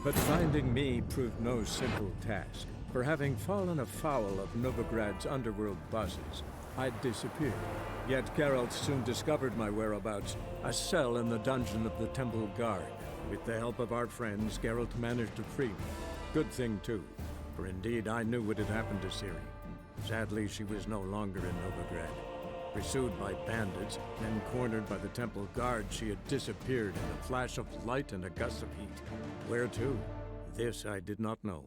But finding me proved no simple task. For having fallen afoul of Novigrad's underworld bosses, I'd disappeared. Yet Geralt soon discovered my whereabouts, a cell in the dungeon of the Temple Guard. With the help of our friends, Geralt managed to free me. Good thing too, for indeed I knew what had happened to Ciri. Sadly, she was no longer in Novigrad. Pursued by bandits, then cornered by the Temple Guard, she had disappeared in a flash of light and a gust of heat. Where to? This I did not know.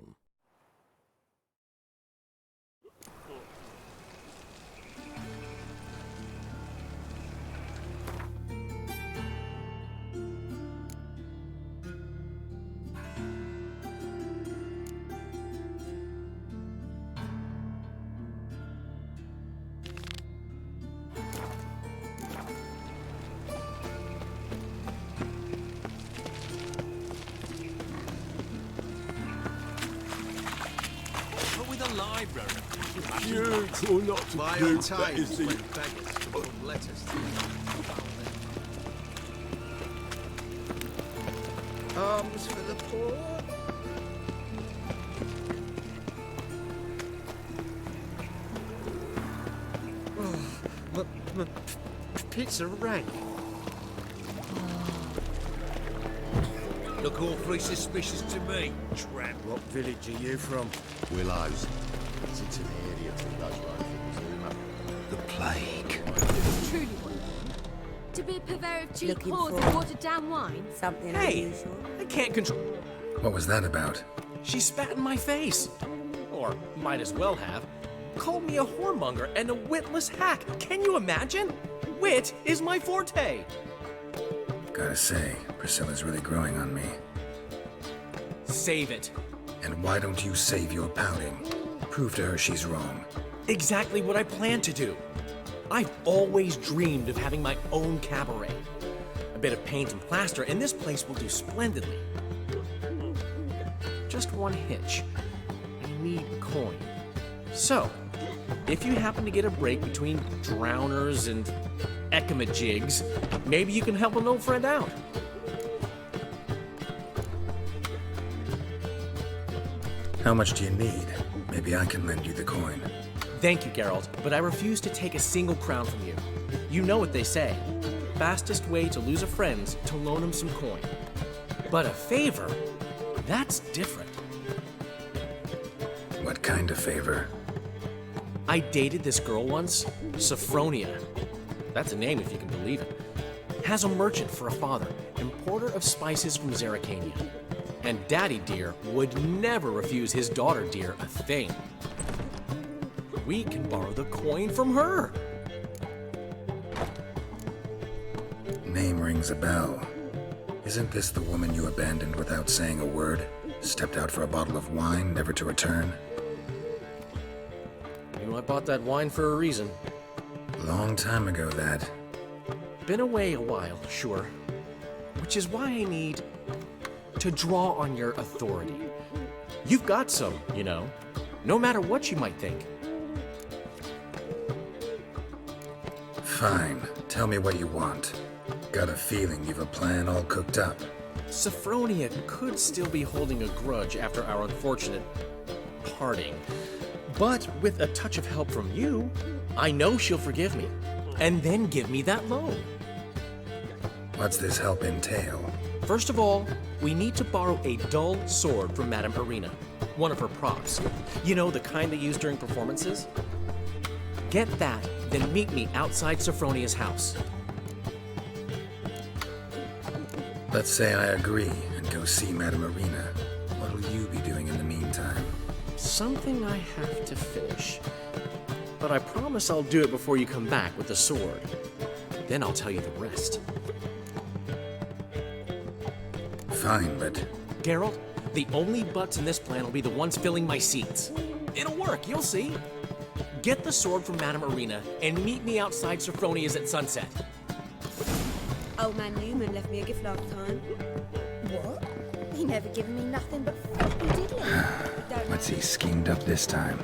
Futile not to My do own that time is the... when beggars can put letters to Arms for the poor. Oh, pizza rank. Look awfully suspicious to me, tramp. What village are you from? Willows. It's an area that does right things, Uma. The plague. Truly one. To be a purveyor of cheap Looking whores for- and watered-down wine? Something Hey! unusual. I can't control... What was that about? She spat in my face. Or might as well have. Called me a whoremonger and a witless hack. Can you imagine? Wit is my forte. Gotta say, Priscilla's really growing on me. Save it. And why don't you save your pouting? Prove to her she's wrong. Exactly what I plan to do. I've always dreamed of having my own cabaret. A bit of paint and plaster, and this place will do splendidly. Just one hitch. I need coin. So, if you happen to get a break between drowners and ekamajigs, maybe you can help an old friend out. How much do you need? Maybe I can lend you the coin. Thank you, Geralt, but I refuse to take a single crown from you. You know what they say. Fastest way to lose a friend's to loan him some coin. But a favor? That's different. What kind of favor? I dated this girl once, Sophronia. That's a name if you can believe it. Has a merchant for a father, importer of spices from Zerrikania. And Daddy Dear would never refuse his daughter Dear a thing. We can borrow the coin from her. Name rings a bell. Isn't this the woman you abandoned without saying a word? Stepped out for a bottle of wine, never to return? You know, I bought that wine for a reason. Long time ago, that. Been away a while, sure. Which is why I need to draw on your authority. You've got some, you know, no matter what you might think. Fine. Tell me what you want. Got a feeling you've a plan all cooked up. Sophronia could still be holding a grudge after our unfortunate parting. But with a touch of help from you, I know she'll forgive me. And then give me that loan. What's this help entail? First of all, we need to borrow a dull sword from Madame Irina, one of her props. You know, the kind they use during performances? Get that, then meet me outside Sophronia's house. Let's say I agree and go see Madame Irina. What'll you be doing in the meantime? Something I have to finish. But I promise I'll do it before you come back with the sword. Then I'll tell you the rest. Fine, but... Geralt, the only butts in this plan will be the ones filling my seats. It'll work, you'll see. Get the sword from Madame Irina and meet me outside Sophronia's at sunset. Old man Newman left me a gift last time. What? He never given me nothing but floppy diddly. What's he schemed up this time?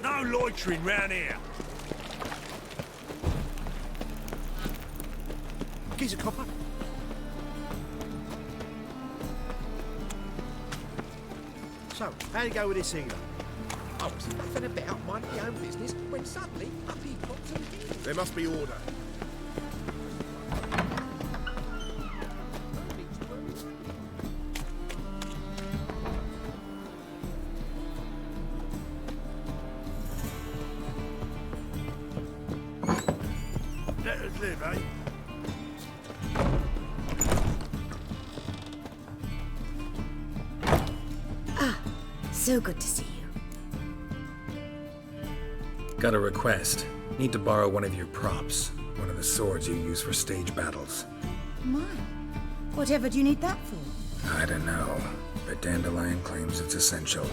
No loitering round here. Here's a copper. So, how'd it go with this healer? I was nothing about minding my own business when suddenly up he pops and heals. There must be order. Let us live, eh? So good to see you. Got a request. Need to borrow one of your props. One of the swords you use for stage battles. Mine? Whatever do you need that for? I don't know, but Dandelion claims it's essential.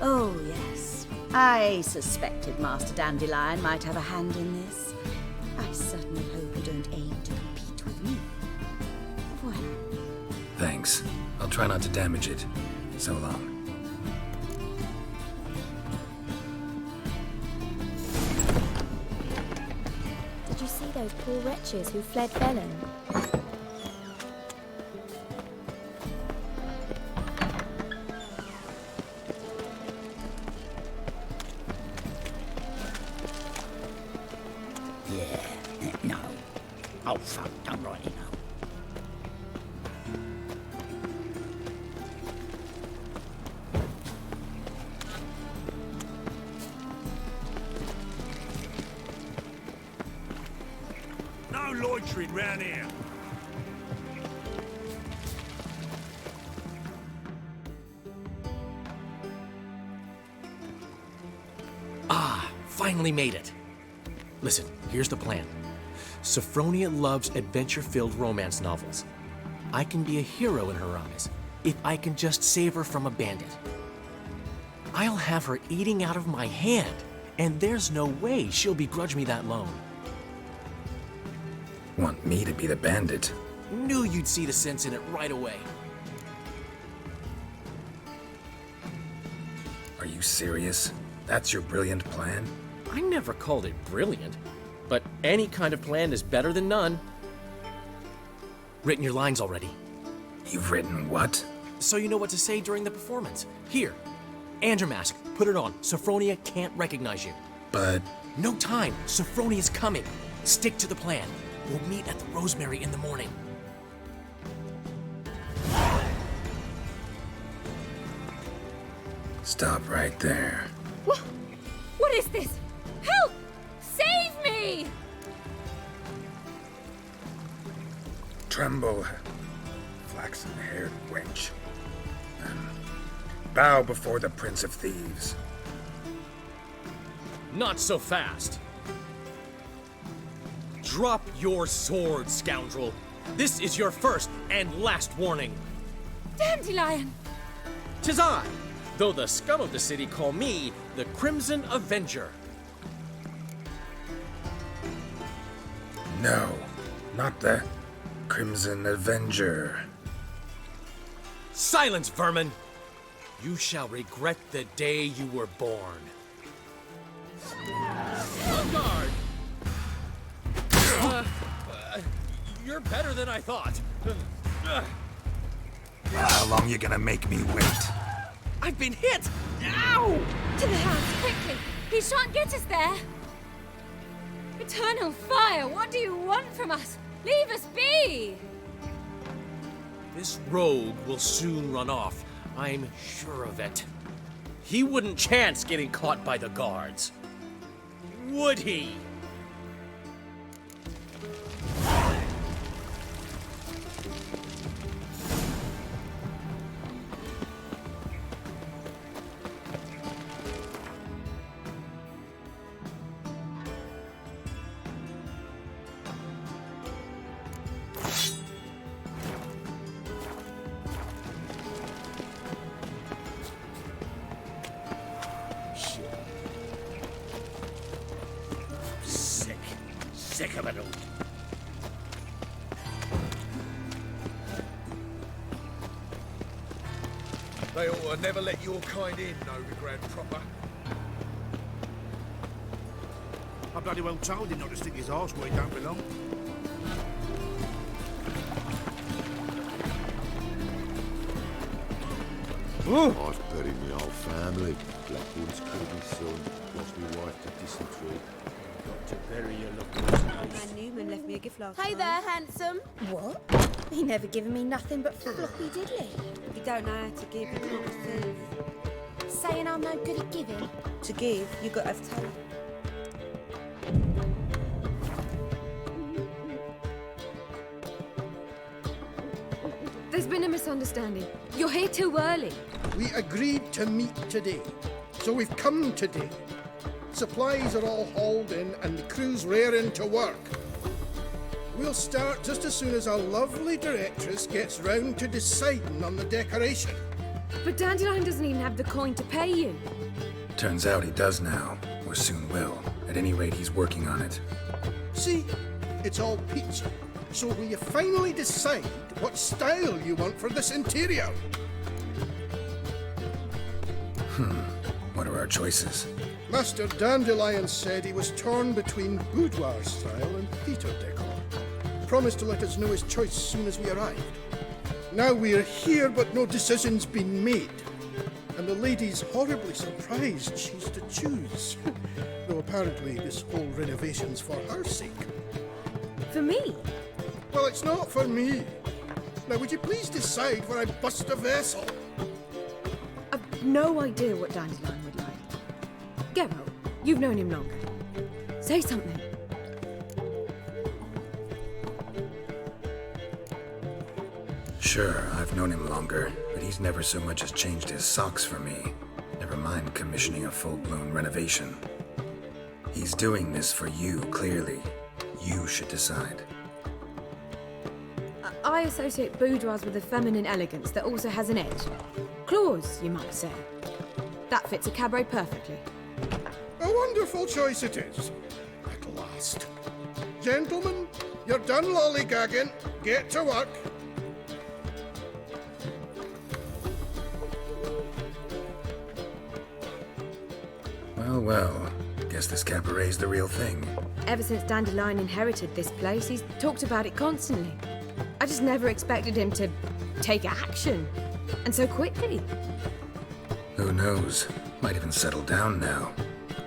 Oh, yes. I suspected Master Dandelion might have a hand in this. I certainly hope you don't aim to compete with me. Voilà. Thanks. I'll try not to damage it. So long. Did you see those poor wretches who fled Bellum? Yeah, no. Oh, fuck, don't rightly know. No loitering round here. Finally made it. Listen, here's the plan. Sophronia loves adventure-filled romance novels. I can be a hero in her eyes if I can just save her from a bandit. I'll have her eating out of my hand, and there's no way she'll begrudge me that loan. Want me to be the bandit? Knew you'd see the sense in it right away. Are you serious? That's your brilliant plan? I never called it brilliant, but any kind of plan is better than none. Written your lines already, You've written what? so you know what to say during the performance. Here, and your mask. Put it on. Sophronia can't recognize you. But No time. Sophronia's coming. Stick to the plan. We'll meet at the Rosemary in the morning. stop right there. What is this? Help! Save me! Tremble, flaxen-haired wench. Bow before the Prince of Thieves. Not so fast. Drop your sword, scoundrel. This is your first and last warning. Dandelion! 'Tis I, though the scum of the city call me the Crimson Avenger. No, not the Crimson Avenger. Silence, vermin! You shall regret the day you were born. On guard! You're better than I thought. How long you gonna make me wait? I've been hit! Ow! To the house, quickly! He shan't get us there! Eternal fire, what do you want from us? Leave us be! This rogue will soon run off. I'm sure of it. He wouldn't chance getting caught by the guards. Would he? Sick of it all. They ought to never let your kind in, Novigrad proper. I bloody well told him not to stick his arse where he don't belong. I've buried my whole family. Blackwood's killed my son, lost my wife to dysentery. Got to bury your loved ones. And Newman left me a gift last Hey night. there, handsome. What? He never given me nothing but floppy diddly. If you don't know how to give, you can't receive. Saying I'm no good at giving. To give, you got to have talent. There's been a misunderstanding. You're here too early. We agreed to meet today, so we've come today. Supplies are all hauled in and the crew's raring to work. We'll start just as soon as our lovely directress gets round to deciding on the decoration. But Dandelion doesn't even have the coin to pay you. Turns out he does now, or soon will. At any rate, he's working on it. See, it's all peachy. So will you finally decide what style you want for this interior? What are our choices? Master Dandelion said he was torn between boudoir style and theatre decor. Promised to let us know his choice as soon as we arrived. Now we're here, but no decision's been made. And the lady's horribly surprised she's to choose. Though apparently this whole renovation's for her sake. For me? Well, it's not for me. Now, would you please decide where I bust a vessel? I've no idea what Dandelion would like. Geralt, you've known him longer. Say something. Sure, I've known him longer, but he's never so much as changed his socks for me. Never mind commissioning a full-blown renovation. He's doing this for you, clearly. You should decide. I associate boudoirs with a feminine elegance that also has an edge. Claws, you might say. That fits a cabaret perfectly. A wonderful choice it is. At last. Gentlemen, you're done lollygagging. Get to work. Well, guess this cabaret's the real thing. Ever since Dandelion inherited this place, he's talked about it constantly. I just never expected him to take action. And so quickly. Who knows? Might even settle down now.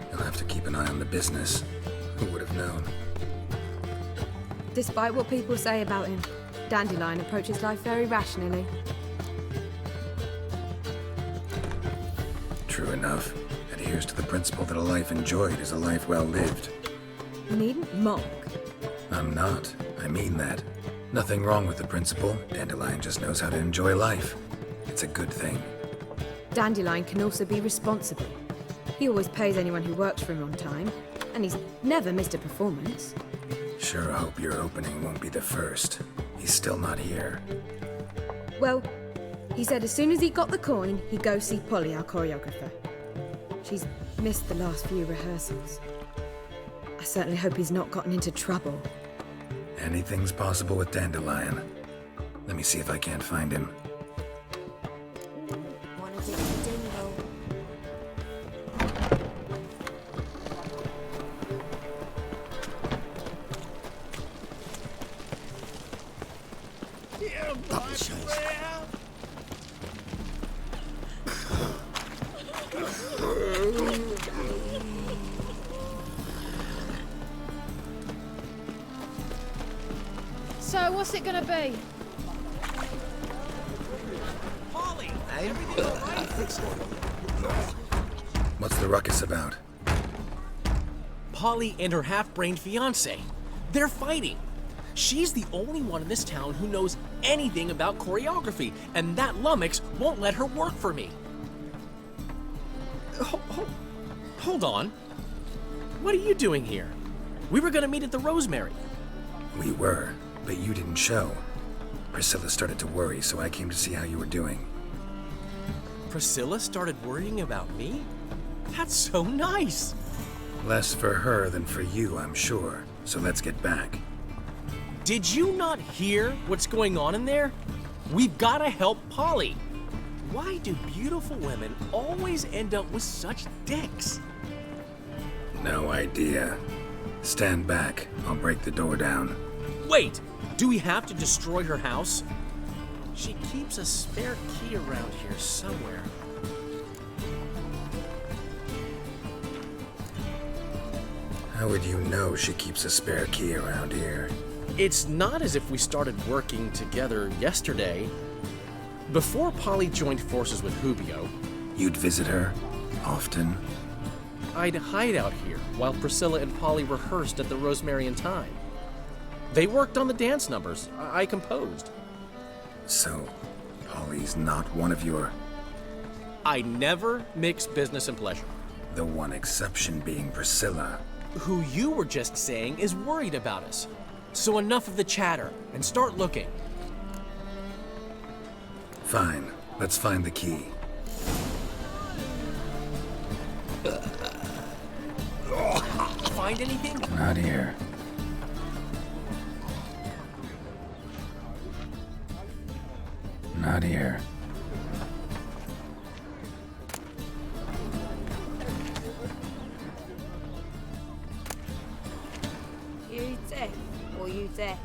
He'll have to keep an eye on the business. Who would have known? Despite what people say about him, Dandelion approaches life very rationally. True enough. Adheres to the principle that a life enjoyed is a life well lived. You needn't mock. I'm not. I mean that. Nothing wrong with the principle. Dandelion just knows how to enjoy life. It's a good thing. Dandelion can also be responsible. He always pays anyone who works for him on time, and he's never missed a performance. Sure hope your opening won't be the first. He's still not here. Well, he said as soon as he got the coin, he'd go see Polly, our choreographer. She's missed the last few rehearsals. I certainly hope he's not gotten into trouble. Anything's possible with Dandelion. Let me see if I can't find him. Wanna dig a dingle? Double shows. So, what's it gonna be? Polly! What's the ruckus about? Polly and her half-brained fiancé. They're fighting. She's the only one in this town who knows anything about choreography, and that lummox won't let her work for me. Hold on. What are you doing here? We were gonna meet at the Rosemary. We were, but you didn't show. Priscilla started to worry, so I came to see how you were doing. Priscilla started worrying about me? That's so nice. Less for her than for you, I'm sure. So let's get back. Did you not hear what's going on in there? We've got to help Polly. Why do beautiful women always end up with such dicks? No idea. Stand back. I'll break the door down. Wait, do we have to destroy her house? She keeps a spare key around here somewhere. How would you know she keeps a spare key around here? It's not as if we started working together yesterday. Before Polly joined forces with Hubio, You'd visit her? Often? I'd hide out here while Priscilla and Polly rehearsed at the Rosemary and Thyme. They worked on the dance numbers. I composed. So, Polly's not one of your... I never mix business and pleasure. The one exception being Priscilla. Who you were just saying is worried about us. So enough of the chatter, and start looking. Fine, let's find the key. Find anything? Not here. Not here. You deaf or you deaf?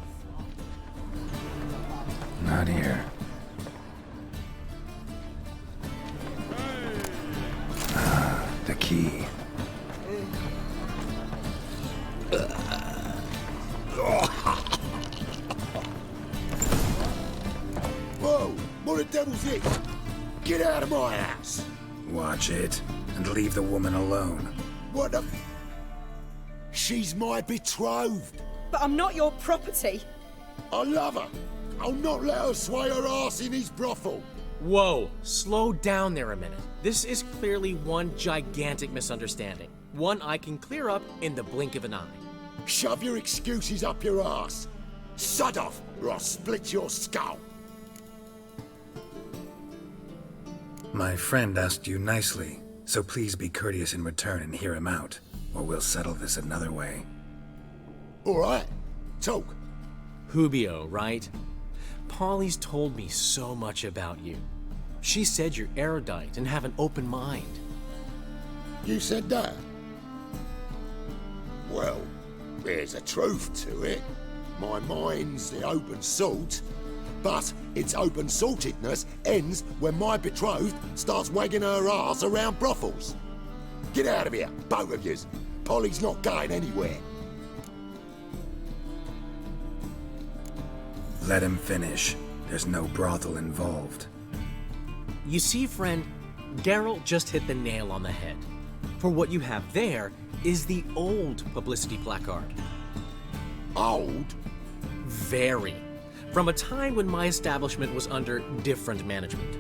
Not here. Ah, the key. Whoa! What the devil's it? Get out of my house! Watch it, and leave the woman alone. What the... She's my betrothed. But I'm not your property. I love her. I'll not let her sway her ass in his brothel. Whoa, slow down there a minute. This is clearly one gigantic misunderstanding. One I can clear up in the blink of an eye. Shove your excuses up your ass. Sod off, or I'll split your skull. My friend asked you nicely, so please be courteous in return and hear him out, or we'll settle this another way. All right, talk. Hubio, right? Polly's told me so much about you. She said you're erudite and have an open mind. You said that? Well, there's a truth to it. My mind's the open salt, but its open saltedness ends when my betrothed starts wagging her ass around brothels. Get out of here, both of yous. Polly's not going anywhere. Let him finish. There's no brothel involved. You see, friend, Geralt just hit the nail on the head. For what you have there is the old publicity placard. Old? Very. From a time when my establishment was under different management.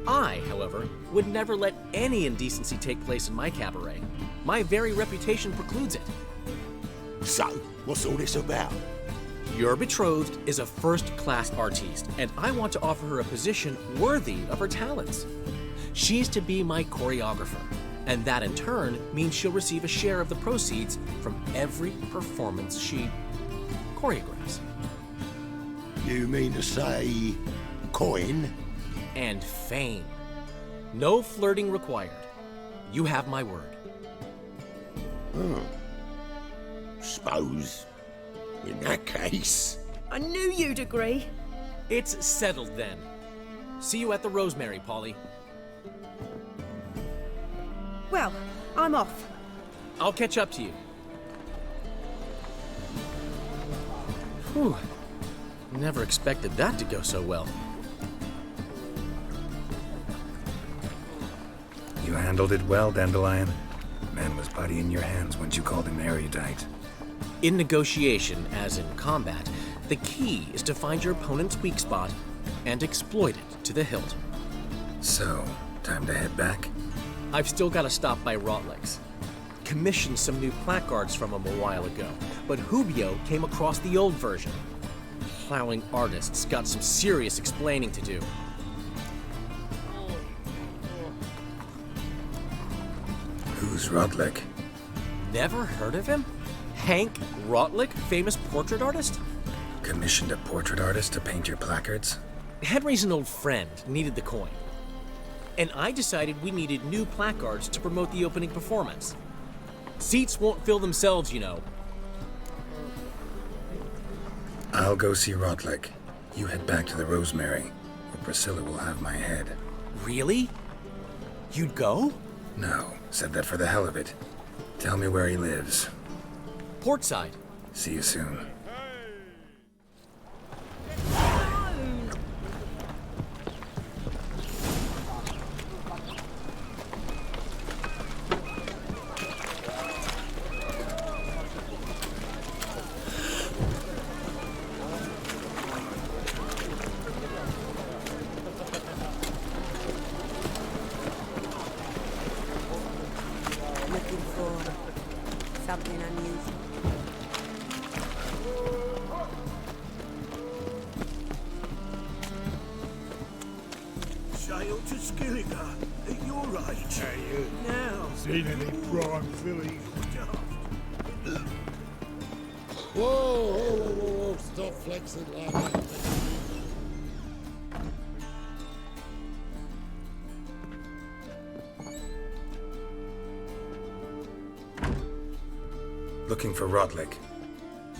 I, however, would never let any indecency take place in my cabaret. My very reputation precludes it. So, what's all this about? Your betrothed is a first-class artiste, and I want to offer her a position worthy of her talents. She's to be my choreographer, and that in turn means she'll receive a share of the proceeds from every performance she choreographs. You mean to say... coin? And fame. No flirting required. You have my word. Suppose... in that case... I knew you'd agree. It's settled then. See you at the Rosemary, Polly. Well, I'm off. I'll catch up to you. Whew. Never expected that to go so well. You handled it well, Dandelion. Man was putty in your hands once you called him erudite. In negotiation, as in combat, the key is to find your opponent's weak spot and exploit it to the hilt. So, time to head back? I've still got to stop by Rotlegs. Commissioned some new placards from him a while ago, but Hubio came across the old version. Plowing artists got some serious explaining to do. Who's Rodlick? Never heard of him? Hank Rotlick, famous portrait artist? Commissioned a portrait artist to paint your placards? Henry's an old friend, needed the coin. And I decided we needed new placards to promote the opening performance. Seats won't fill themselves, you know. I'll go see Rodlick. You head back to the Rosemary. Priscilla will have my head. Really? You'd go? No, said that for the hell of it. Tell me where he lives. Portside. See you soon. Looking for something unusual. Sail to Skillinger at your age. Hey, you. Now. Seen any prime fillies? Whoa, stop flexing like that. Looking for Rodlick.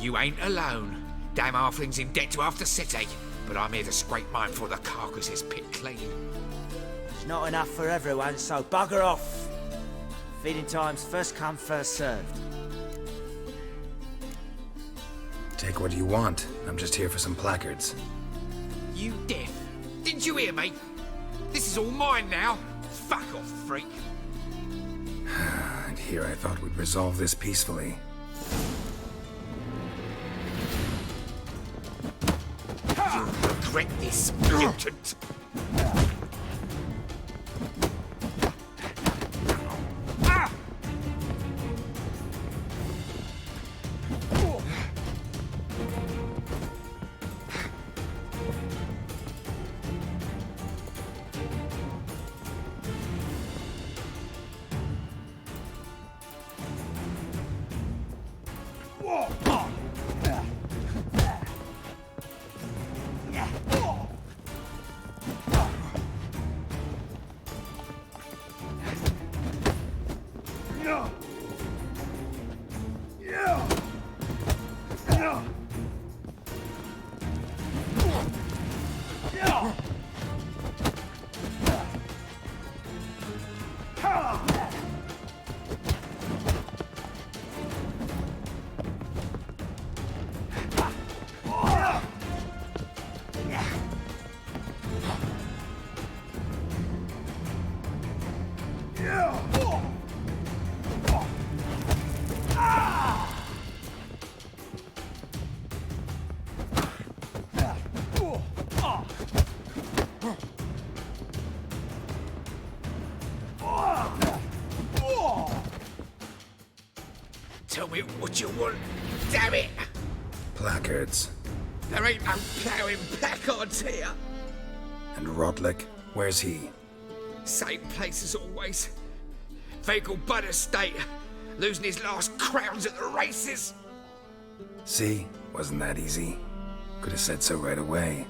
You ain't alone. Damn halfling's in debt to half the city. But I'm here to scrape mine before the carcass is picked clean. It's not enough for everyone, so bugger off. Feeding time's first come, first served. Take what you want. I'm just here for some placards. You deaf? Didn't you hear me? This is all mine now. Fuck off, freak. And here I thought we'd resolve this peacefully. You'll regret this, mutant. Tell me what you want, damn it! Placards. There ain't no ploughing placards here. And Rodlick, where's he? Same place as always. Vegal Bud Estate, losing his last crowns at the races. See? Wasn't that easy? Could have said so right away.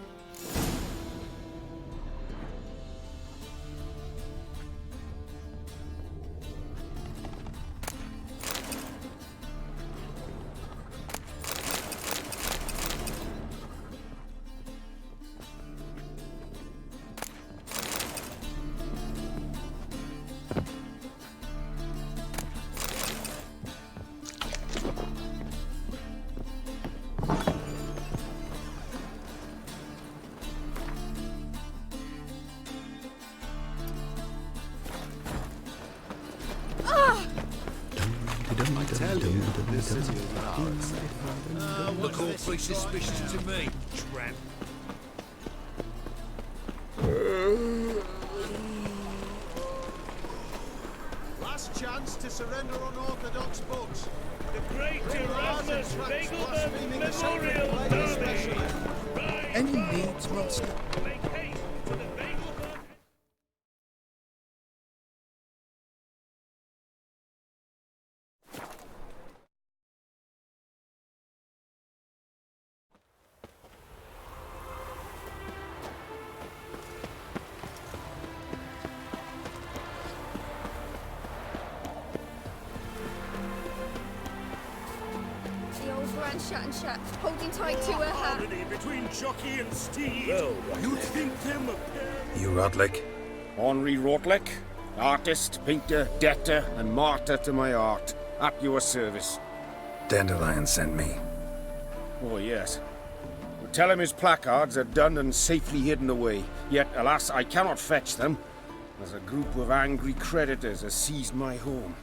Look awfully suspicious to me, tramp. Last chance to surrender unorthodox books. The Great Erasmus Vegelman Memorial Derby. Any needs, Master? Make haste to the Vegelman. She always ran shut and shut, holding tight to her hat. Harmony between jockey and steed. You'd think them a pair. You Rotlick? Henri Rotlick, artist, painter, debtor, and martyr to my art. At your service. Dandelion sent me. Oh, yes. Well, tell him his placards are done and safely hidden away. Yet, alas, I cannot fetch them, as a group of angry creditors has seized my home.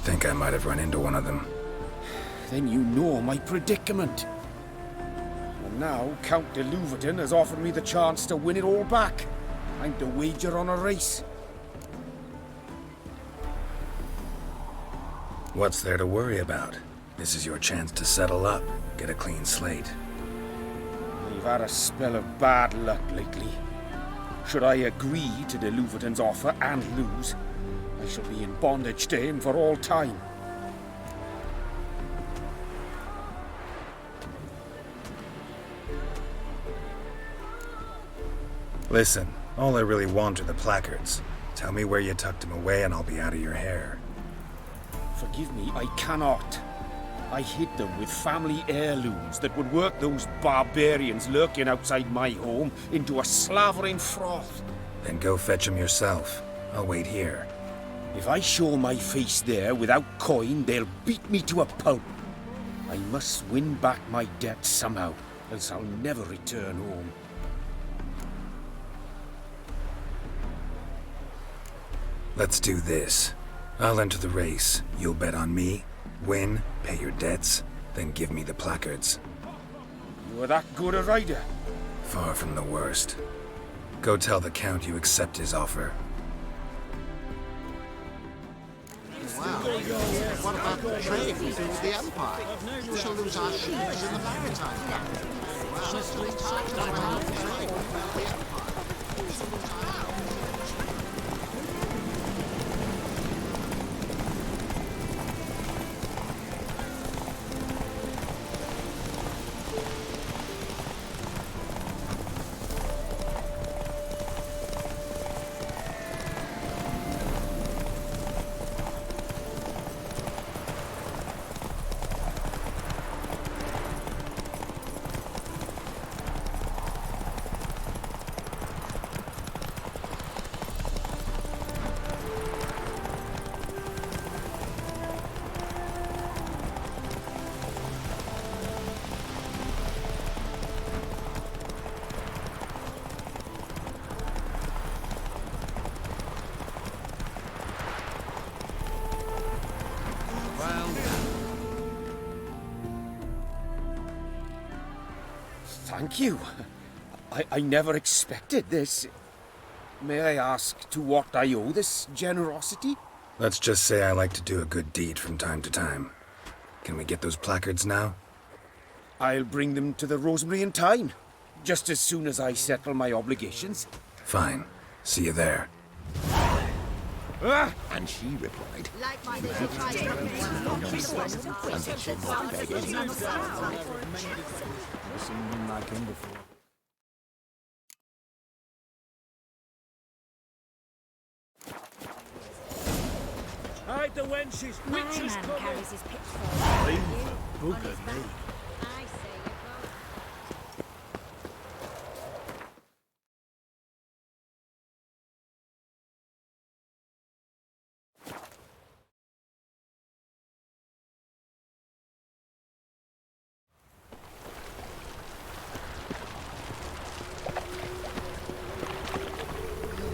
Think I might have run into one of them. Then you know my predicament. And now, Count de Louverton has offered me the chance to win it all back. I'm to wager on a race. What's there to worry about? This is your chance to settle up, get a clean slate. You've had a spell of bad luck lately. Should I agree to de Louverton's offer and lose, I shall be in bondage to him for all time. Listen, all I really want are the placards. Tell me where you tucked them away and I'll be out of your hair. Forgive me, I cannot. I hid them with family heirlooms that would work those barbarians lurking outside my home into a slavering froth. Then go fetch them yourself. I'll wait here. If I show my face there without coin, they'll beat me to a pulp. I must win back my debt somehow, else I'll never return home. Let's do this. I'll enter the race. You'll bet on me, win, pay your debts, then give me the placards. You are that good a rider? Far from the worst. Go tell the Count you accept his offer. Wow. What about the trade we do with the Empire? We shall lose our ships in the maritime battle. Well, it's still time to have a healthy trade with the Empire. We shall lose our Thank you. I never expected this. May I ask to what I owe this generosity? Let's just say I like to do a good deed from time to time. Can we get those placards now? I'll bring them to the Rosemary in time, just as soon as I settle my obligations. Fine. See you there. And she replied, Like my Hide the wenches. My Witches man coming. carries his pitchfork. Leave the book of me. I say you go.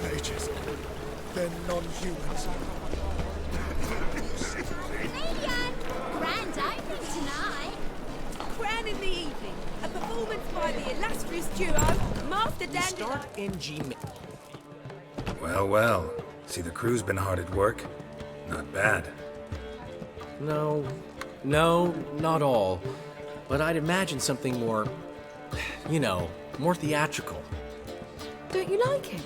Mages. They're non-humans. Canadian! Grand opening tonight. Crown in the evening. A performance by the illustrious duo, Master Dandelion. Start in G. Well, well. See, the crew's been hard at work. Not bad. No, not all. But I'd imagine something more, you know, more theatrical. Don't you like him?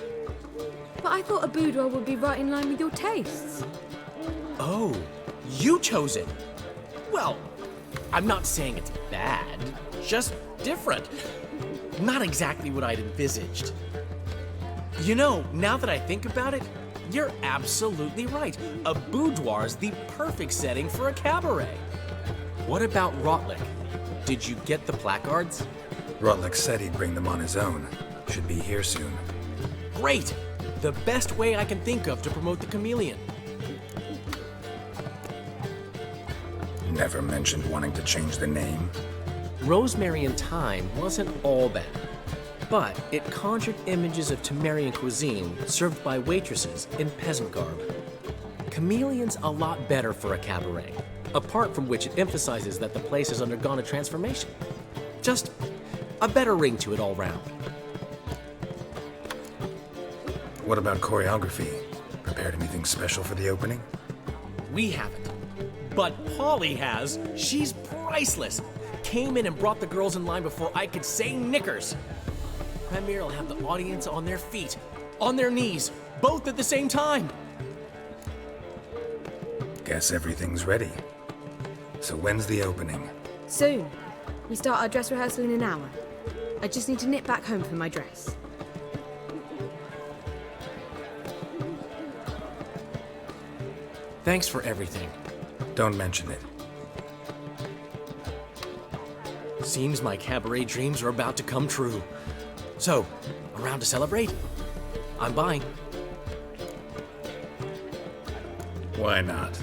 But I thought a boudoir would be right in line with your tastes. Oh, you chose it. Well, I'm not saying it's bad, just different. Not exactly what I'd envisaged. You know, now that I think about it, you're absolutely right. A boudoir's the perfect setting for a cabaret. What about Rotlick? Did you get the placards? Rotlick said he'd bring them on his own. Should be here soon. Great! The best way I can think of to promote the chameleon. Never mentioned wanting to change the name. Rosemary in Thyme wasn't all bad, but it conjured images of Temerian cuisine served by waitresses in peasant garb. Chameleon's a lot better for a cabaret, apart from which it emphasizes that the place has undergone a transformation. Just a better ring to it all round. What about choreography? Prepared anything special for the opening? We haven't. But Polly has. She's priceless. Came in and brought the girls in line before I could say knickers. Premiere will have the audience on their feet, on their knees, both at the same time. Guess everything's ready. So when's the opening? Soon. We start our dress rehearsal in an hour. I just need to nip back home for my dress. Thanks for everything. Don't mention it. Seems my cabaret dreams are about to come true. So, around to celebrate? I'm buying. Why not?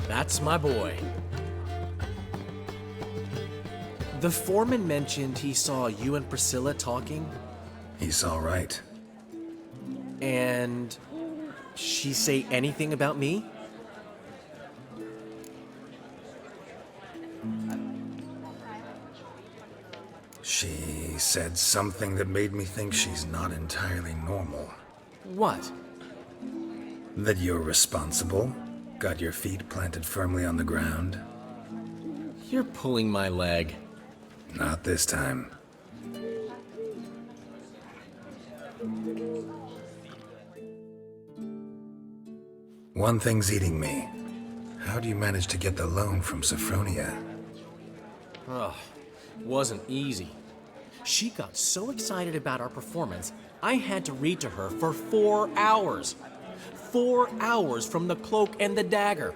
That's my boy. The foreman mentioned he saw you and Priscilla talking. He's all right. And she say anything about me? She said something that made me think she's not entirely normal. What? That you're responsible, got your feet planted firmly on the ground. You're pulling my leg. Not this time. One thing's eating me. How do you manage to get the loan from Sophronia? Ugh, wasn't easy. She got so excited about our performance, I had to read to her for 4 hours. 4 hours from the Cloak and the Dagger.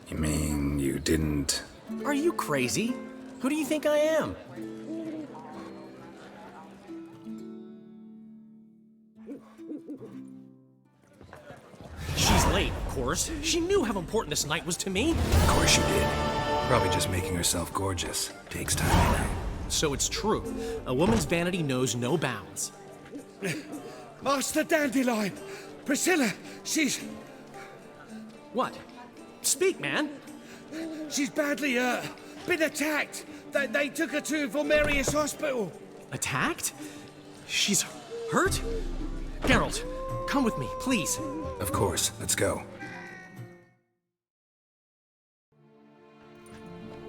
You mean you didn't... Are you crazy? Who do you think I am? She's late, of course. She knew how important this night was to me. Of course she did. Probably just making herself gorgeous. Takes time, you know. So it's true. A woman's vanity knows no bounds. Master Dandelion! Priscilla, she's... What? Speak, man. She's badly, been attacked. They took her to Vulmerius Hospital. Attacked? She's hurt? Geralt, come with me, please. Of course. Let's go.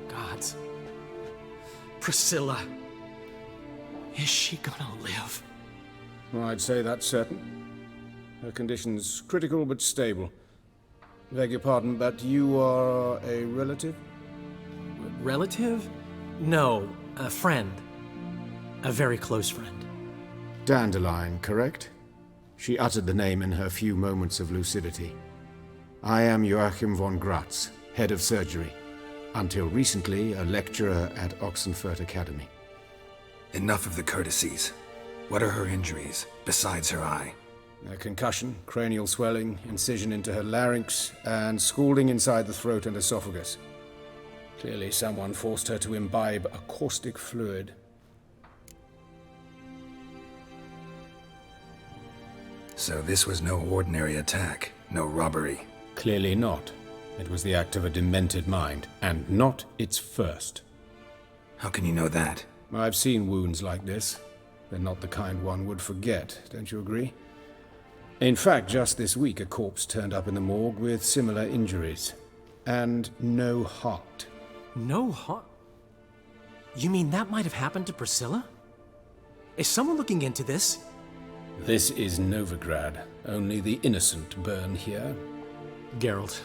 Gods. Priscilla. Is she gonna live? I'd say that's certain. Her condition's critical but stable. Beg your pardon, but you are a relative? Relative? No, a friend. A very close friend. Dandelion, correct? She uttered the name in her few moments of lucidity. I am Joachim von Gratz, head of surgery. Until recently, a lecturer at Oxenfurt Academy. Enough of the courtesies. What are her injuries, besides her eye? A concussion, cranial swelling, incision into her larynx, and scalding inside the throat and esophagus. Clearly someone forced her to imbibe a caustic fluid. So this was no ordinary attack, no robbery. Clearly not. It was the act of a demented mind, and not its first. How can you know that? I've seen wounds like this. They're not the kind one would forget, don't you agree? In fact, just this week a corpse turned up in the morgue with similar injuries. And no heart. No heart? You mean that might have happened to Priscilla? Is someone looking into this? This is Novigrad. Only the innocent burn here. Geralt,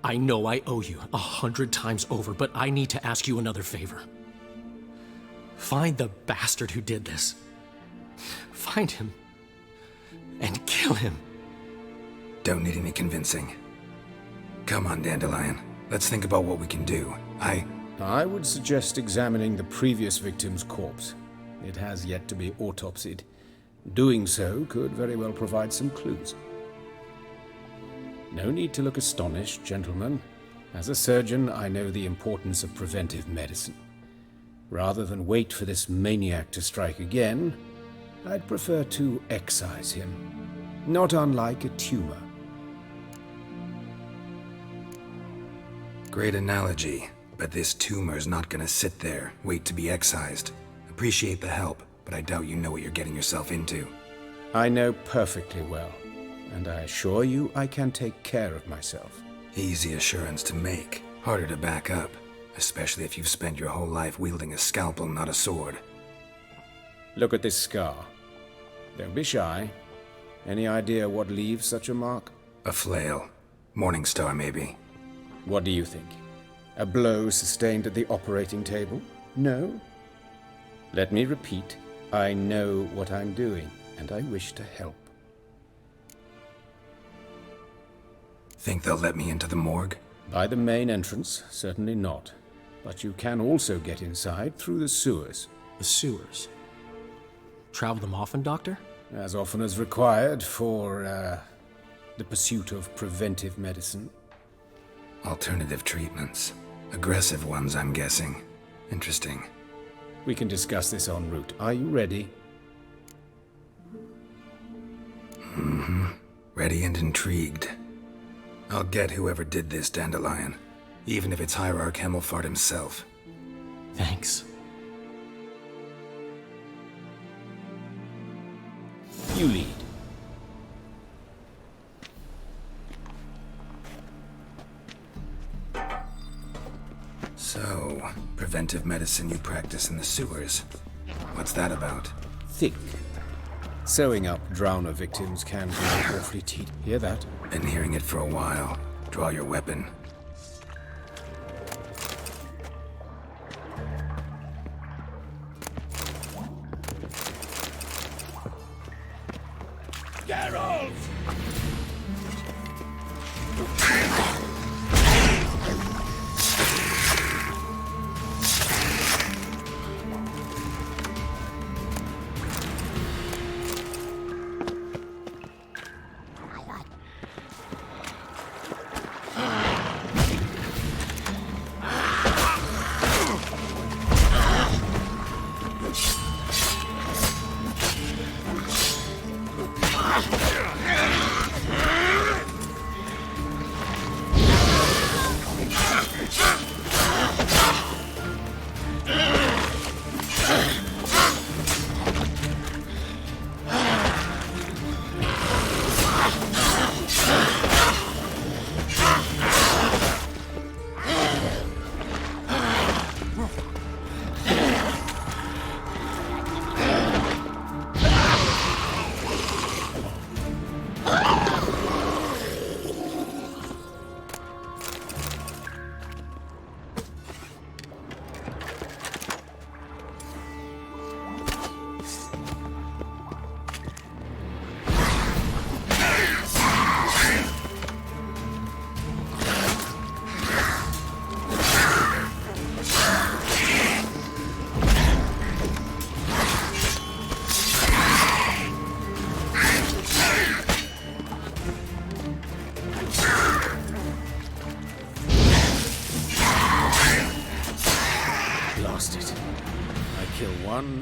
I know I owe you 100 times over, but I need to ask you another favor. Find the bastard who did this. Find him. And kill him. Don't need any convincing. Come on, Dandelion. Let's think about what we can do. I would suggest examining the previous victim's corpse. It has yet to be autopsied. Doing so could very well provide some clues. No need to look astonished, gentlemen. As a surgeon, I know the importance of preventive medicine. Rather than wait for this maniac to strike again, I'd prefer to excise him. Not unlike a tumor. Great analogy, but this tumor's not gonna sit there, wait to be excised. Appreciate the help, but I doubt you know what you're getting yourself into. I know perfectly well, and I assure you I can take care of myself. Easy assurance to make, harder to back up, especially if you've spent your whole life wielding a scalpel, not a sword. Look at this scar. Don't be shy. Any idea what leaves such a mark? A flail. Morning Star, maybe. What do you think? A blow sustained at the operating table? No? Let me repeat. I know what I'm doing, and I wish to help. Think they'll let me into the morgue? By the main entrance, certainly not. But you can also get inside through the sewers. The sewers? Travel them often, Doctor? As often as required for, the pursuit of preventive medicine. Alternative treatments. Aggressive ones, I'm guessing. Interesting. We can discuss this en route. Are you ready? Mm-hmm. Ready and intrigued. I'll get whoever did this, Dandelion. Even if it's Hierarch Hemmelfart himself. Thanks. You lead. So, preventive medicine you practice in the sewers. What's that about? Think. Sewing up drowner victims can be awfully tedious. Hear that? Been hearing it for a while. Draw your weapon. Geralt!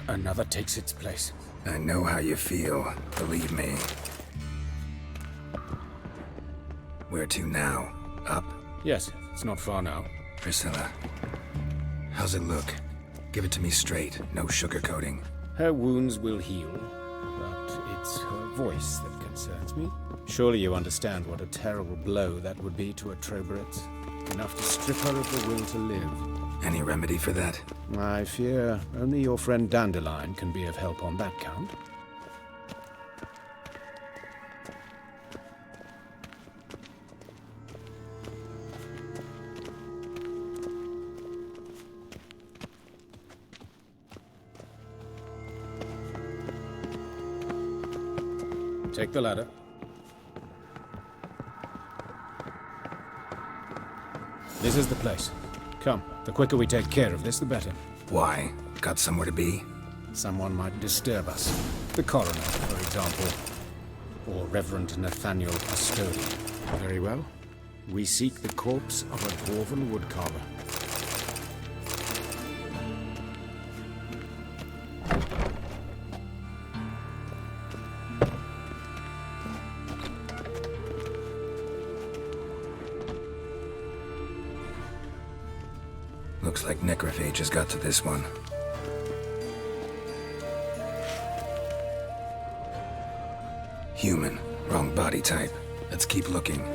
Another takes its place. I know how you feel, believe me. Where to now? Up? Yes, it's not far now. Priscilla, how's it look? Give it to me straight, no sugarcoating. Her wounds will heal, but it's her voice that concerns me. Surely you understand what a terrible blow that would be to a Troberet. Enough to strip her of the will to live. Any remedy for that? I fear only your friend Dandelion can be of help on that count. Take the ladder. This is the place. Come, the quicker we take care of this, the better. Why? Got somewhere to be? Someone might disturb us. The coroner, for example. Or Reverend Nathaniel Custodian. Very well. We seek the corpse of a dwarven woodcarver. Looks like necrophage has got to this one. Human. Wrong body type. Let's keep looking.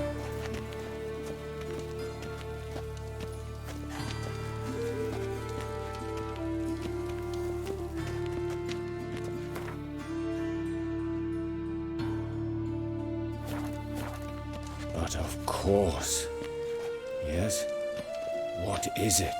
But of course. Yes? What is it?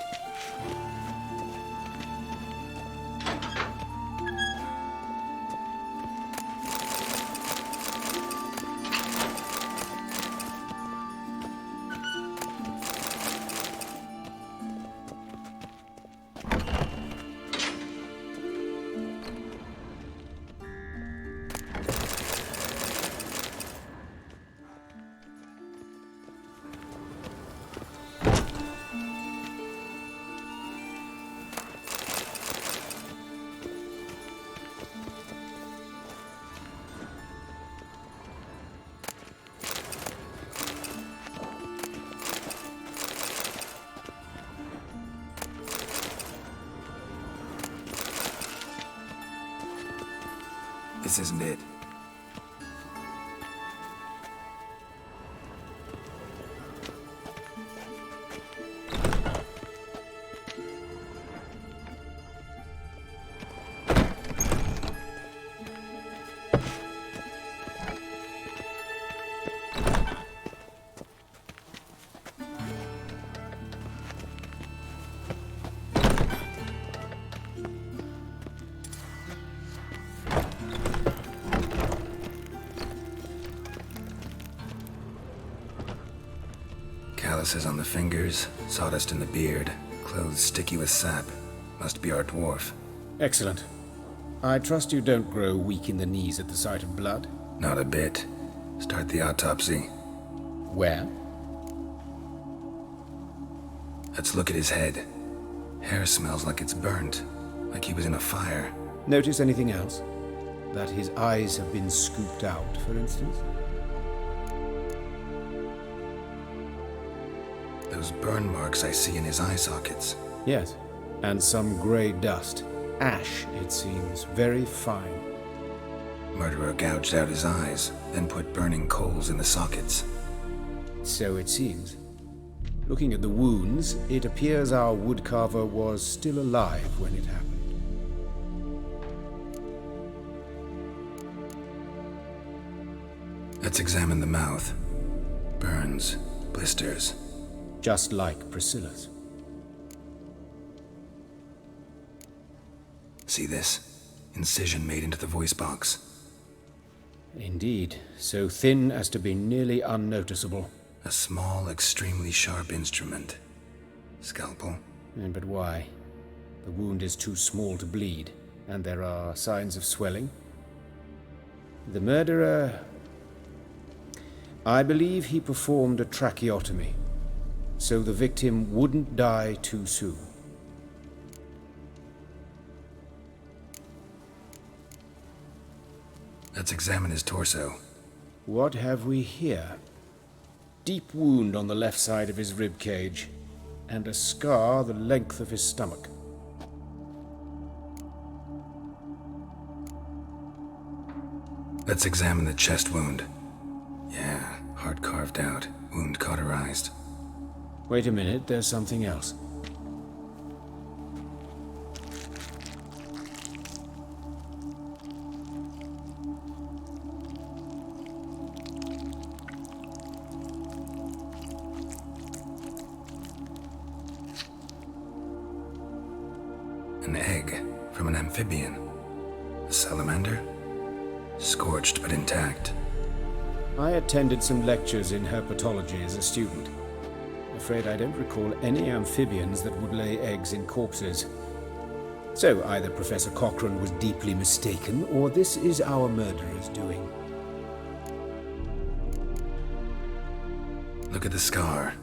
This isn't it. Calluses on the fingers, sawdust in the beard, clothes sticky with sap. Must be our dwarf. Excellent. I trust you don't grow weak in the knees at the sight of blood? Not a bit. Start the autopsy. Where? Let's look at his head. Hair smells like it's burnt, like he was in a fire. Notice anything else? That his eyes have been scooped out, for instance? Those burn marks I see in his eye sockets. Yes, and some grey dust. Ash, it seems, very fine. Murderer gouged out his eyes, then put burning coals in the sockets. So it seems. Looking at the wounds, it appears our woodcarver was still alive when it happened. Let's examine the mouth. Burns, blisters. Just like Priscilla's. See this? Incision made into the voice box. Indeed, so thin as to be nearly unnoticeable. A small, extremely sharp instrument. Scalpel. But why? The wound is too small to bleed, and there are signs of swelling. The murderer... I believe he performed a tracheotomy, so the victim wouldn't die too soon. Let's examine his torso. What have we here? Deep wound on the left side of his rib cage, and a scar the length of his stomach. Let's examine the chest wound. Yeah, heart carved out, wound cauterized. Wait a minute, there's something else. An egg from an amphibian. A salamander? Scorched but intact. I attended some lectures in herpetology as a student. Afraid I don't recall any amphibians that would lay eggs in corpses. So either Professor Cochrane was deeply mistaken, or this is our murderer's doing. Look at the scar.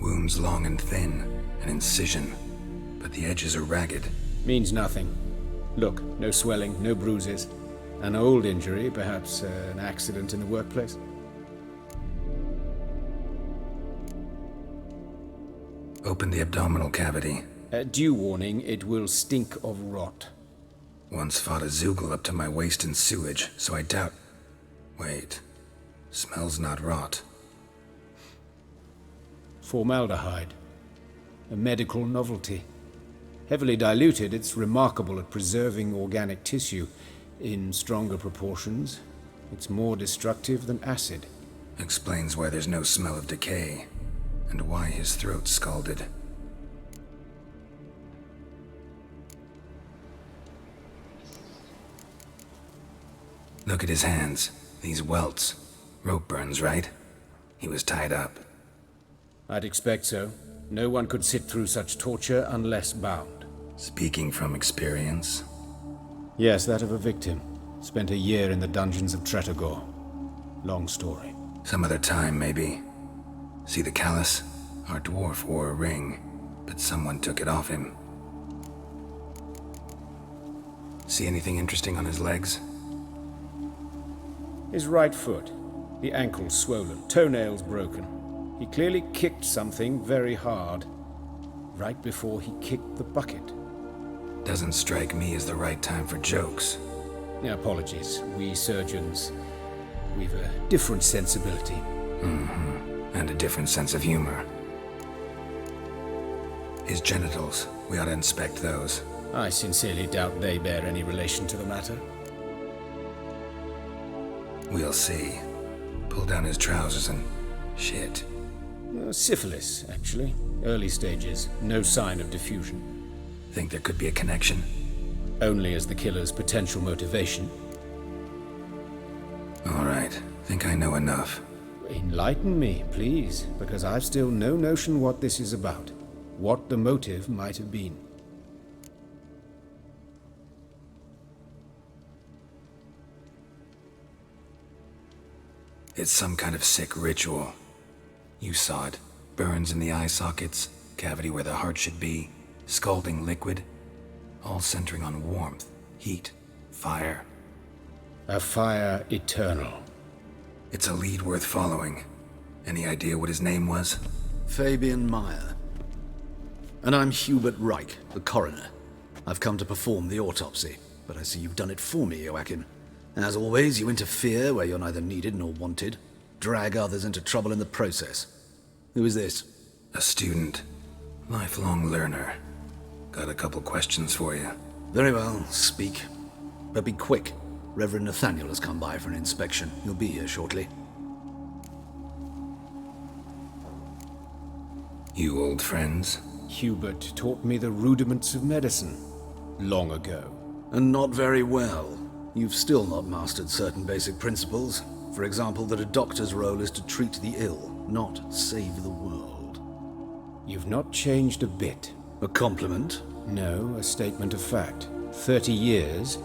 Wounds long and thin, an incision, but the edges are ragged. Means nothing. Look, no swelling, no bruises. An old injury, perhaps an accident in the workplace. Open the abdominal cavity. Due warning, it will stink of rot. Once fought a Zoogle up to my waist in sewage, so I doubt... Wait. Smells not rot. Formaldehyde. A medical novelty. Heavily diluted, it's remarkable at preserving organic tissue. In stronger proportions, it's more destructive than acid. Explains why there's no smell of decay, and why his throat's scalded. Look at his hands. These welts. Rope burns, right? He was tied up. I'd expect so. No one could sit through such torture unless bound. Speaking from experience? Yes, that of a victim. Spent a year in the dungeons of Tretogor. Long story. Some other time, maybe. See the callus? Our dwarf wore a ring, but someone took it off him. See anything interesting on his legs? His right foot. The ankle swollen, toenails broken. He clearly kicked something very hard. Right before he kicked the bucket. Doesn't strike me as the right time for jokes. Apologies. We surgeons, we've a different sensibility. Mm-hmm. And a different sense of humor. His genitals, we ought to inspect those. I sincerely doubt they bear any relation to the matter. We'll see. Pull down his trousers and... shit. Syphilis, actually. Early stages. No sign of diffusion. Think there could be a connection? Only as the killer's potential motivation. All right. Think I know enough. Enlighten me, please, because I've still no notion what this is about. What the motive might have been. It's some kind of sick ritual. You saw it. Burns in the eye sockets, cavity where the heart should be, scalding liquid, all centering on warmth, heat, fire. A fire eternal. It's a lead worth following. Any idea what his name was? Fabian Meyer. And I'm Hubert Reich, the coroner. I've come to perform the autopsy, but I see you've done it for me, Joachim. As always, you interfere where you're neither needed nor wanted. Drag others into trouble in the process. Who is this? A student. Lifelong learner. Got a couple questions for you. Very well, speak. But be quick. Reverend Nathaniel has come by for an inspection. He'll be here shortly. You old friends? Hubert taught me the rudiments of medicine. Long ago. And not very well. You've still not mastered certain basic principles. For example, that a doctor's role is to treat the ill, not save the world. You've not changed a bit. A compliment? No, a statement of fact. 30 years,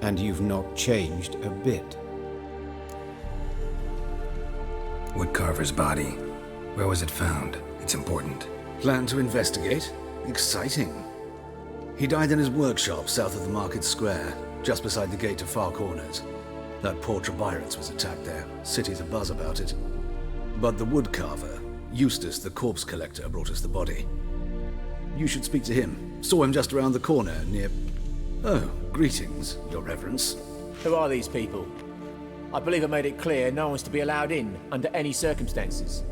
and you've not changed a bit. Woodcarver's body. Where was it found? It's important. Plan to investigate? Exciting. He died in his workshop south of the market square, just beside the gate to Far Corners. That poor Trebirans was attacked there. City's abuzz about it. But the woodcarver, Eustace the corpse collector, brought us the body. You should speak to him. Saw him just around the corner near... Oh, greetings, Your Reverence. Who are these people? I believe I made it clear no one's to be allowed in, under any circumstances.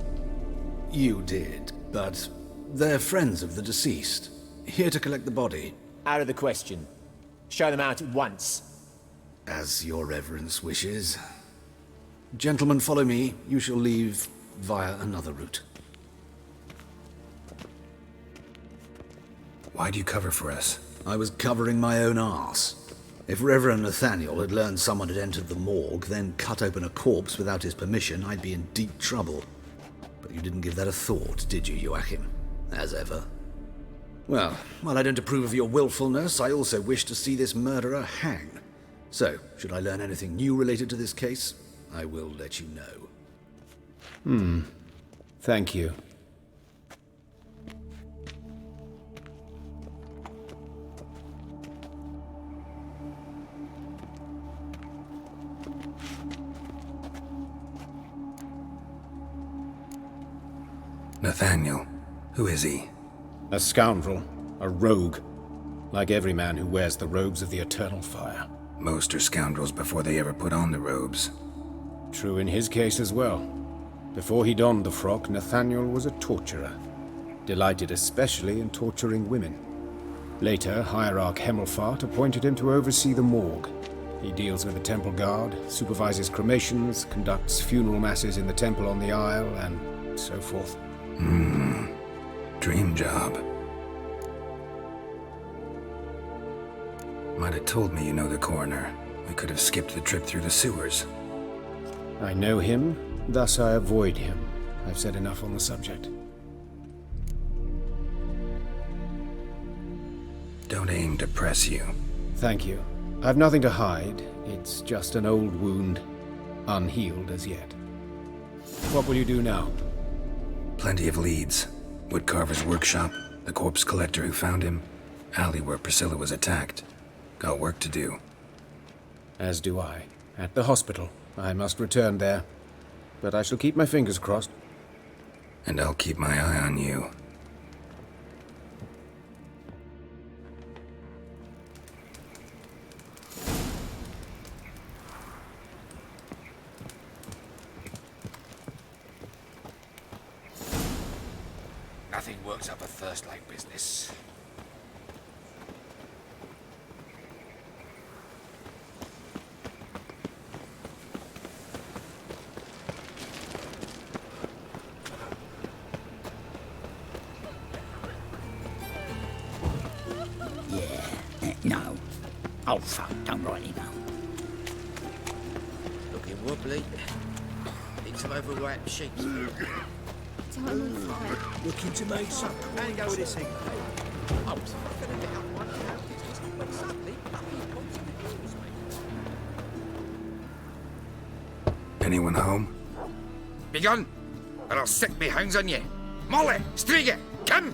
You did, but they're friends of the deceased. Here to collect the body. Out of the question. Show them out at once. As Your Reverence wishes. Gentlemen, follow me. You shall leave via another route. Why do you cover for us? I was covering my own arse. If Reverend Nathaniel had learned someone had entered the morgue, then cut open a corpse without his permission, I'd be in deep trouble. But you didn't give that a thought, did you, Joachim? As ever. Well, while I don't approve of your willfulness, I also wish to see this murderer hang. So, should I learn anything new related to this case, I will let you know. Thank you. Nathaniel. Who is he? A scoundrel. A rogue. Like every man who wears the robes of the eternal fire. Most are scoundrels before they ever put on the robes. True in his case as well. Before he donned the frock, Nathaniel was a torturer. Delighted especially in torturing women. Later, Hierarch Hemmelfart appointed him to oversee the morgue. He deals with the temple guard, supervises cremations, conducts funeral masses in the temple on the Isle, and so forth. Dream job. Might have told me you know the coroner. We could have skipped the trip through the sewers. I know him, thus I avoid him. I've said enough on the subject. Don't aim to press you. Thank you. I've nothing to hide. It's just an old wound, unhealed as yet. What will you do now? Plenty of leads. Woodcarver's workshop, the corpse collector who found him, alley where Priscilla was attacked. Got work to do. As do I. At the hospital. I must return there. But I shall keep my fingers crossed. And I'll keep my eye on you. Nothing works up a thirst like business. No. Oh, fuck, don't rightly know. Looking wobbly. Need some overripe sheets. Looking to make some And go with this thing. Oh, Anyone home? Be gone, or I'll sick me hounds on you. Molly, Striga, come!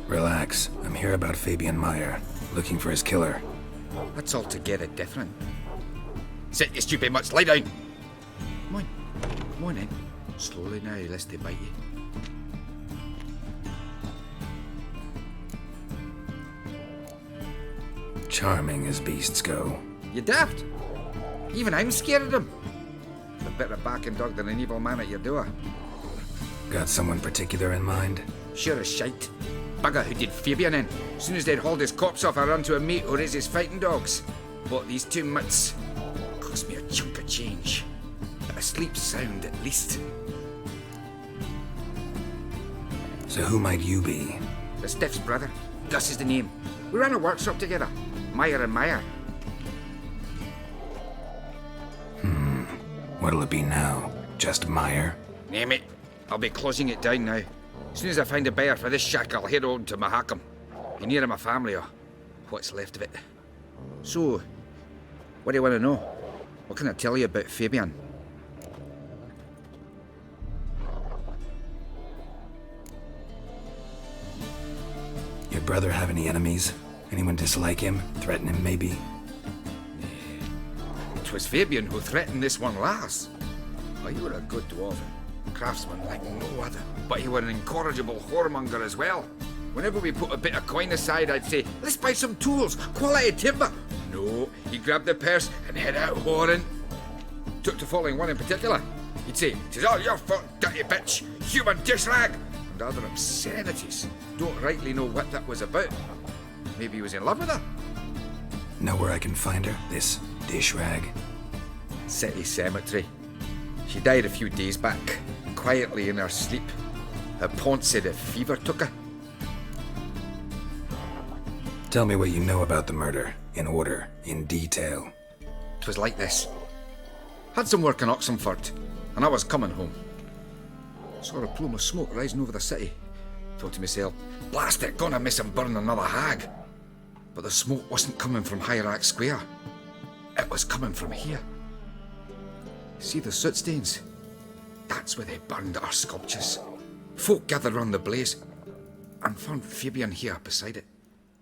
Relax. I'm here about Fabian Meyer. Looking for his killer. That's altogether different. Sit, you stupid mutts, lie down. Come on then. Slowly now, lest they bite you. Charming as beasts go. You daft? Even I'm scared of them. A better barking dog than an evil man at your door. Got someone particular in mind? Sure as shite. Bugger who did Fabian in. As soon as they'd hauled his corpse off, I run to a mate who raises fighting dogs. Bought these 2 mutts. Cost me a chunk of change. But I sleep sound at least. So who might you be? The Stiff's brother. Gus is the name. We ran a workshop together. Meyer and Meyer. What'll it be now? Just Meyer? Name it. I'll be closing it down now. As soon as I find a buyer for this shack, I'll head on to Mahakam. Be near my family or what's left of it. So, what do you want to know? What can I tell you about Fabian? Your brother have any enemies? Anyone dislike him? Threaten him, maybe? It was Fabian who threatened this one last. Oh, you were a good dwarf. Craftsman like no other. But he were an incorrigible whoremonger as well. Whenever we put a bit of coin aside, I'd say, let's buy some tools, quality timber. No, he'd grab the purse and head out whoring. Took to following one in particular. He'd say, "'Tis all your fault, dirty bitch, human dish rag," and other obscenities. Don't rightly know what that was about. Maybe he was in love with her. Know where I can find her? This dish rag? City Cemetery. She died a few days back, quietly in her sleep. Her pont said a fever took her. Tell me what you know about the murder, in order, in detail. 'Twas like this. Had some work in Oxenford, and I was coming home. Saw a plume of smoke rising over the city. Thought to myself, blast it, gonna miss him burn another hag. But the smoke wasn't coming from Hierarch Square. It was coming from here. See the soot stains? That's where they burned our sculptures. Folk gathered round the blaze and found Fabian here beside it.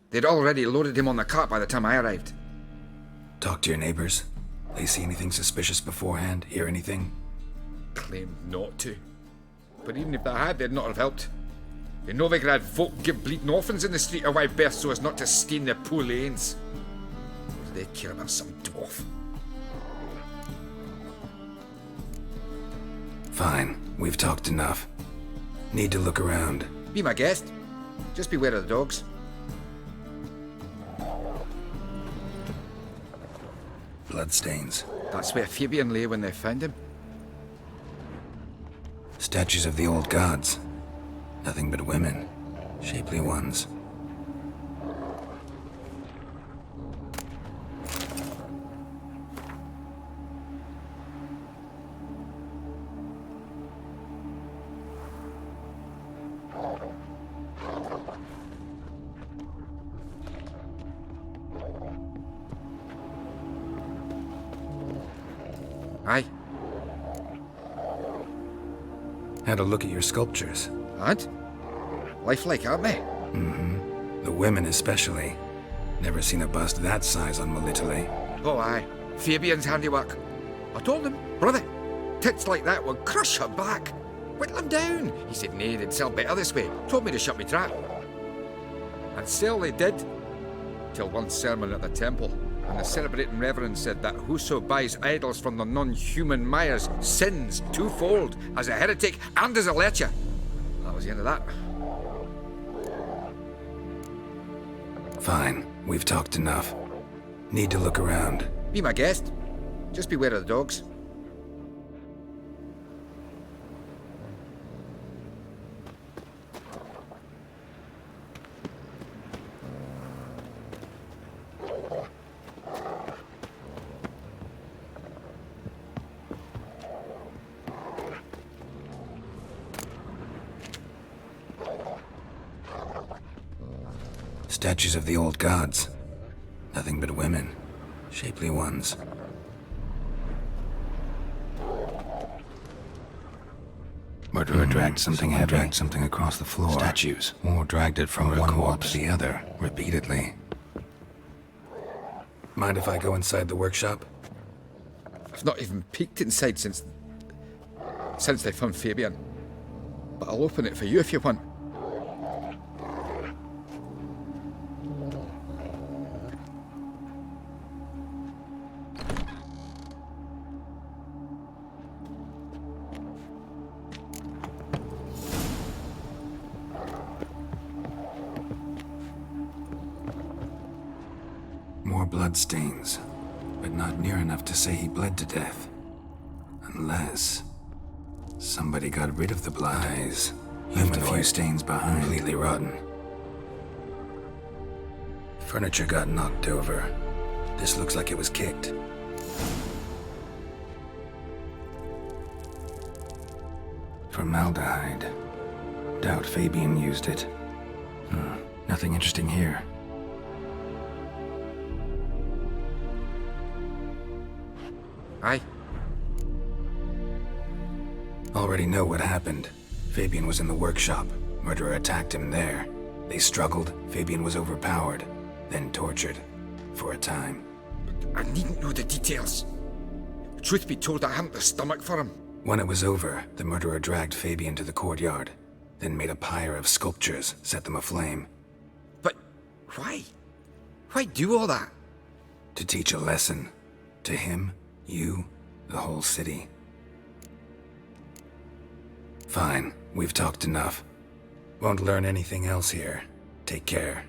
They'd already loaded him on the cart by the time I arrived. Talk to your neighbors. They see anything suspicious beforehand? Hear anything? Claimed not to. But even if they had, they'd not have helped. In Novigrad, folk give bleeding orphans in the street a wide berth so as not to stain their poor lanes. What do they care about some dwarf? Fine, we've talked enough. Need to look around. Be my guest. Just beware of the dogs. Bloodstains. That's where Fabian lay when they found him. Statues of the old gods. Nothing but women. Shapely ones. Aye. Had a look at your sculptures. And? Lifelike, aren't they? Mm-hmm. The women especially. Never seen a bust that size on Melitele. Oh, aye. Fabian's handiwork. I told him, brother, tits like that would crush her back. Whittle him down. He said, nay, they'd sell better this way. Told me to shut me trap. And sell they did. Till one sermon at the temple. And the celebrating reverend said that whoso buys idols from the non-human Myers sins twofold, as a heretic and as a lecher. That was the end of that. Fine, we've talked enough. Need to look around. Be my guest. Just beware of the dogs. Statues of the old gods. Nothing but women. Shapely ones. Murderer dragged something heavy. Dragged something across the floor. Statues. Or dragged it from one wall to the other, repeatedly. Mind if I go inside the workshop? I've not even peeked inside since they found Fabian. But I'll open it for you if you want. More bloodstains, but not near enough to say he bled to death. Unless somebody got rid of the blood. Eyes. Left a few stains behind. Completely rotten. Furniture got knocked over. This looks like it was kicked. Formaldehyde. Doubt Fabian used it. Nothing interesting here. Aye. Already know what happened. Fabian was in the workshop. Murderer attacked him there. They struggled. Fabian was overpowered, then tortured. For a time. I needn't know the details. Truth be told, I hadn't the stomach for him. When it was over, the murderer dragged Fabian to the courtyard, then made a pyre of sculptures, set them aflame. But why? Why do all that? To teach a lesson. To him, you, the whole city. Fine, we've talked enough. Won't learn anything else here. Take care.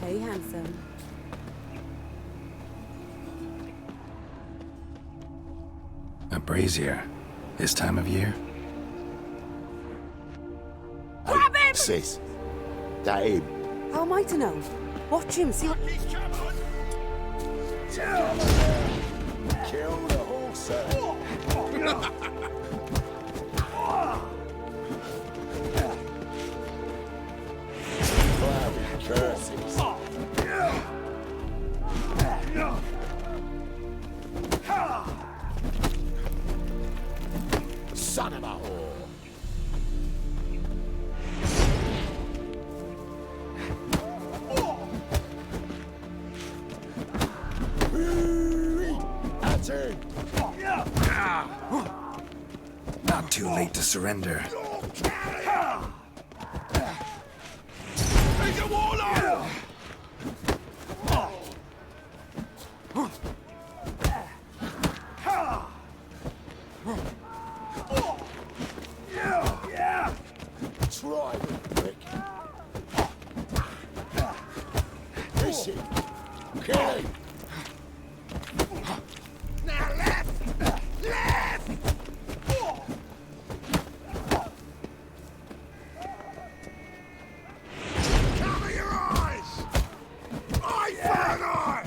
Hey, handsome. A brazier? This time of year? Grab him! Sis, that him. How am I to know? Watch him, see what... Kill the horse. Bloody curses. Son of a whore. That's it. Not too late to surrender. Take a warlock! Try it, prick. Miss him. Kill him. Now left! Left! Cover your eyes! Eye for an eye!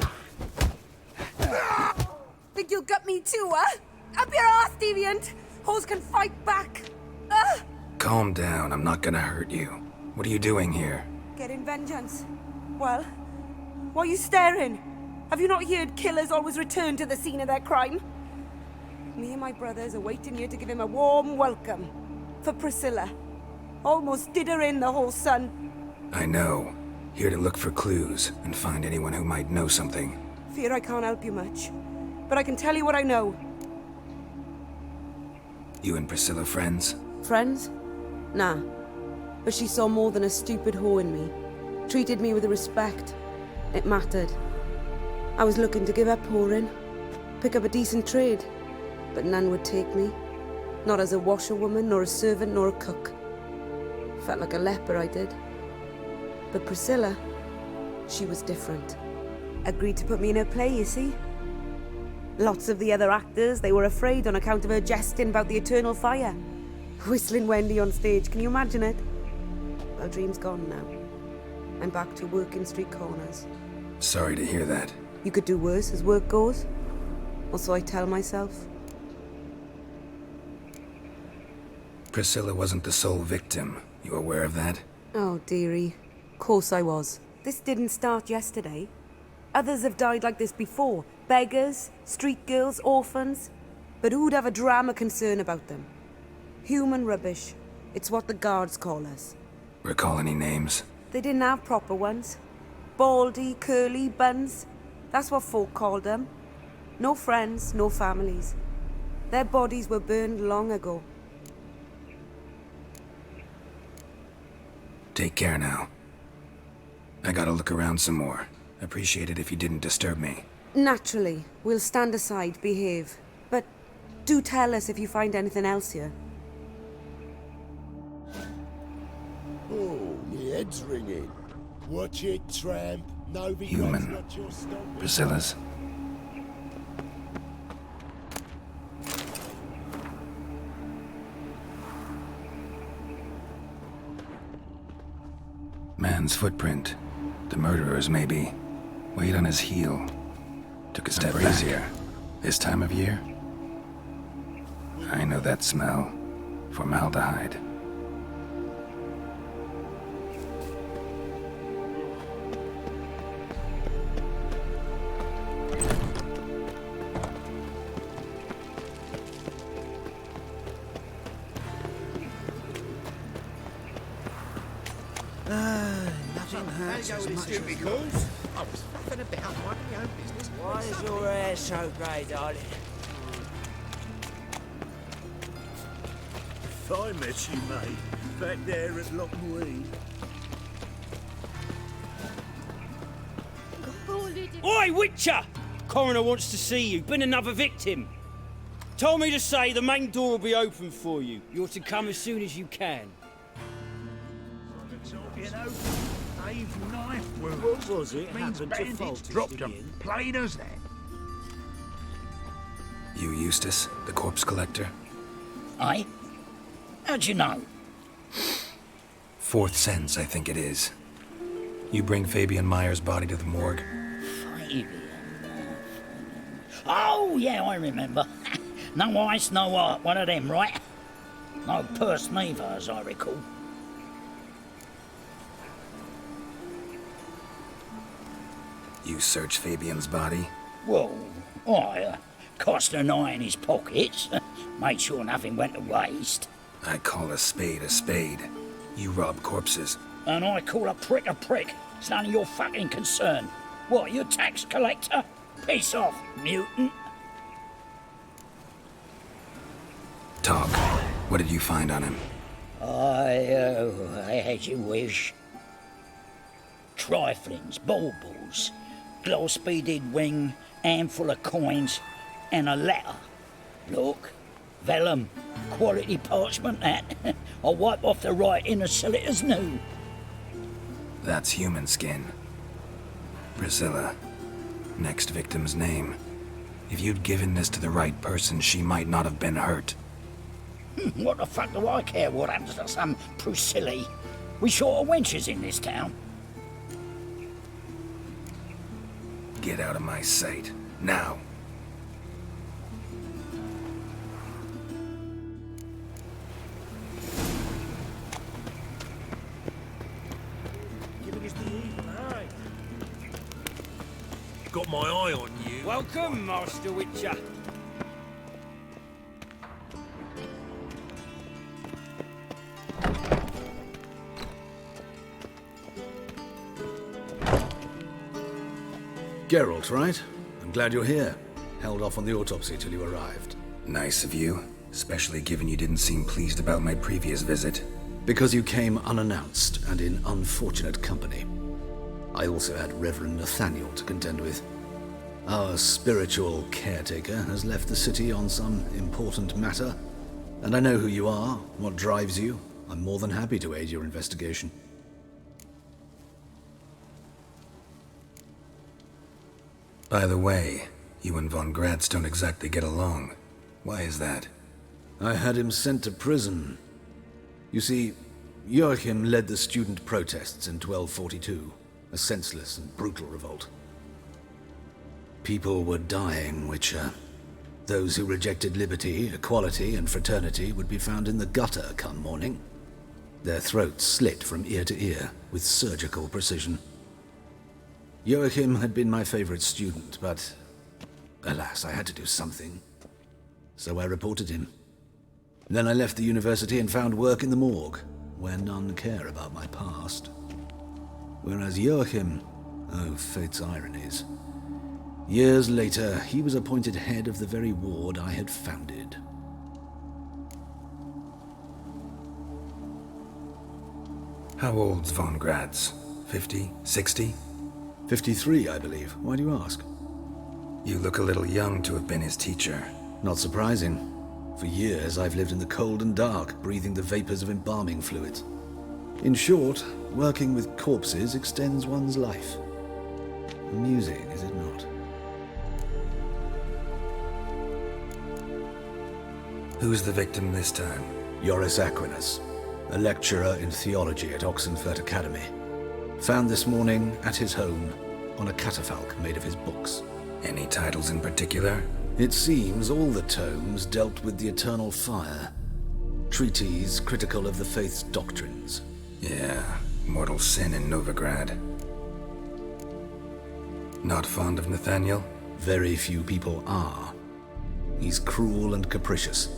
Think you'll gut me too, huh? Up your ass, deviant! Hoes can fight back! Calm down, I'm not gonna hurt you. What are you doing here? Getting vengeance. Well, why are you staring? Have you not heard killers always return to the scene of their crime? Me and my brothers are waiting here to give him a warm welcome. For Priscilla. Almost did her in, the whole son. I know. Here to look for clues and find anyone who might know something. Fear I can't help you much. But I can tell you what I know. You and Priscilla friends? Friends? Nah. But she saw more than a stupid whore in me. Treated me with respect. It mattered. I was looking to give up whoring. Pick up a decent trade. But none would take me. Not as a washerwoman, nor a servant, nor a cook. Felt like a leper, I did. But Priscilla, she was different. Agreed to put me in her play, you see? Lots of the other actors, they were afraid on account of her jesting about the eternal fire. Whistling Wendy on stage, can you imagine it? Well, dream's gone now. I'm back to working street corners. Sorry to hear that. You could do worse as work goes. Or so I tell myself. Priscilla wasn't the sole victim. You aware of that? Oh, dearie. Course I was. This didn't start yesterday. Others have died like this before. Beggars, street girls, orphans. But who'd have a drama concern about them? Human rubbish. It's what the guards call us. Recall any names? They didn't have proper ones. Baldy, curly, buns. That's what folk called them. No friends, no families. Their bodies were burned long ago. Take care now. I gotta look around some more. Appreciate it if you didn't disturb me. Naturally. We'll stand aside, behave. But do tell us if you find anything else here. Oh, my head's ringing. Watch it, tramp. No, Human. not your stomping. Priscilla's. Man's footprint. The murderer's, maybe. Weight on his heel. Took a step back. This time of year? I know that smell. Formaldehyde. Nothing hurts as much as... I was faffing about minding my own business. Why is your hair so grey, darling? If I met you, mate, back there at Lockwood. Oi, Witcher! Coroner wants to see you. Been another victim. Told me to say the main door will be open for you. You're to come as soon as you can. You know, Dave knife wound. What was it Means happened to bandits Fulton's dropped them. again? Plain as that. You Eustace, the corpse collector? Aye? How'd you know? Fourth sense, I think it is. You bring Fabian Meyer's body to the morgue. Fabian. Oh, yeah, I remember. No eyes, no heart, one of them, right? No purse neither, as I recall. You search Fabian's body? Well, I cast an eye in his pockets, made sure nothing went to waste. I call a spade a spade. You rob corpses. And I call a prick a prick. It's none of your fucking concern. What, you a tax collector? Piss off, mutant. Talk. What did you find on him? As you wish. Triflings, baubles, gloss-beaded ring, handful of coins, and a letter. Look, vellum, quality parchment that. I'll wipe off the writing and sell it as new. That's human skin. Priscilla. Next victim's name. If you'd given this to the right person, she might not have been hurt. What the fuck do I care what happens to some Priscilla? We short of wenches in this town. Get out of my sight. Now. Giving us the evil eye. Got my eye on you. Welcome, Master Witcher. Geralt, right? I'm glad you're here. Held off on the autopsy till you arrived. Nice of you, especially given you didn't seem pleased about my previous visit. Because you came unannounced and in unfortunate company. I also had Reverend Nathaniel to contend with. Our spiritual caretaker has left the city on some important matter, and I know who you are, what drives you. I'm more than happy to aid your investigation. By the way, you and von Gratz don't exactly get along. Why is that? I had him sent to prison. You see, Joachim led the student protests in 1242, a senseless and brutal revolt. People were dying, Witcher. Those who rejected liberty, equality, and fraternity would be found in the gutter come morning. Their throats slit from ear to ear with surgical precision. Joachim had been my favorite student, but alas, I had to do something. So I reported him. Then I left the university and found work in the morgue, where none care about my past. Whereas Joachim, oh, fate's ironies. Years later, he was appointed head of the very ward I had founded. How old's von Gratz? 50? 60? 53, I believe. Why do you ask? You look a little young to have been his teacher. Not surprising. For years, I've lived in the cold and dark, breathing the vapors of embalming fluids. In short, working with corpses extends one's life. Amusing, is it not? Who's the victim this time? Joris Aquinas, a lecturer in theology at Oxenfurt Academy. Found this morning at his home on a catafalque made of his books. Any titles in particular? It seems all the tomes dealt with the eternal fire. Treatises critical of the faith's doctrines. Yeah, mortal sin in Novigrad. Not fond of Nathaniel? Very few people are. He's cruel and capricious.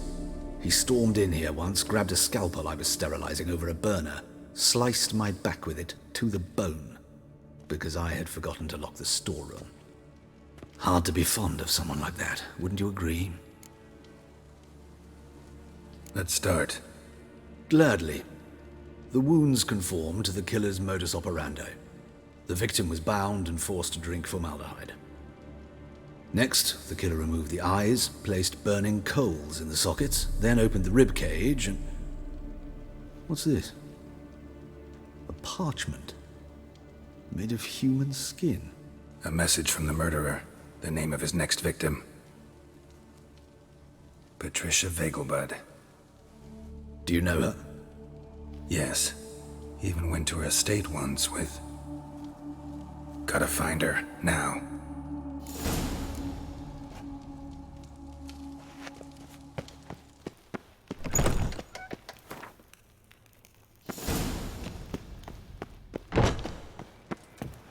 He stormed in here once, grabbed a scalpel I was sterilizing over a burner, sliced my back with it to the bone, because I had forgotten to lock the storeroom. Hard to be fond of someone like that, wouldn't you agree? Let's start. Gladly. The wounds conform to the killer's modus operandi. The victim was bound and forced to drink formaldehyde. Next, the killer removed the eyes, placed burning coals in the sockets, then opened the rib cage and... What's this? A parchment. Made of human skin. A message from the murderer. The name of his next victim. Patricia Vegelbud. Do you know her? Yes. Even went to her estate once with... Gotta find her, now.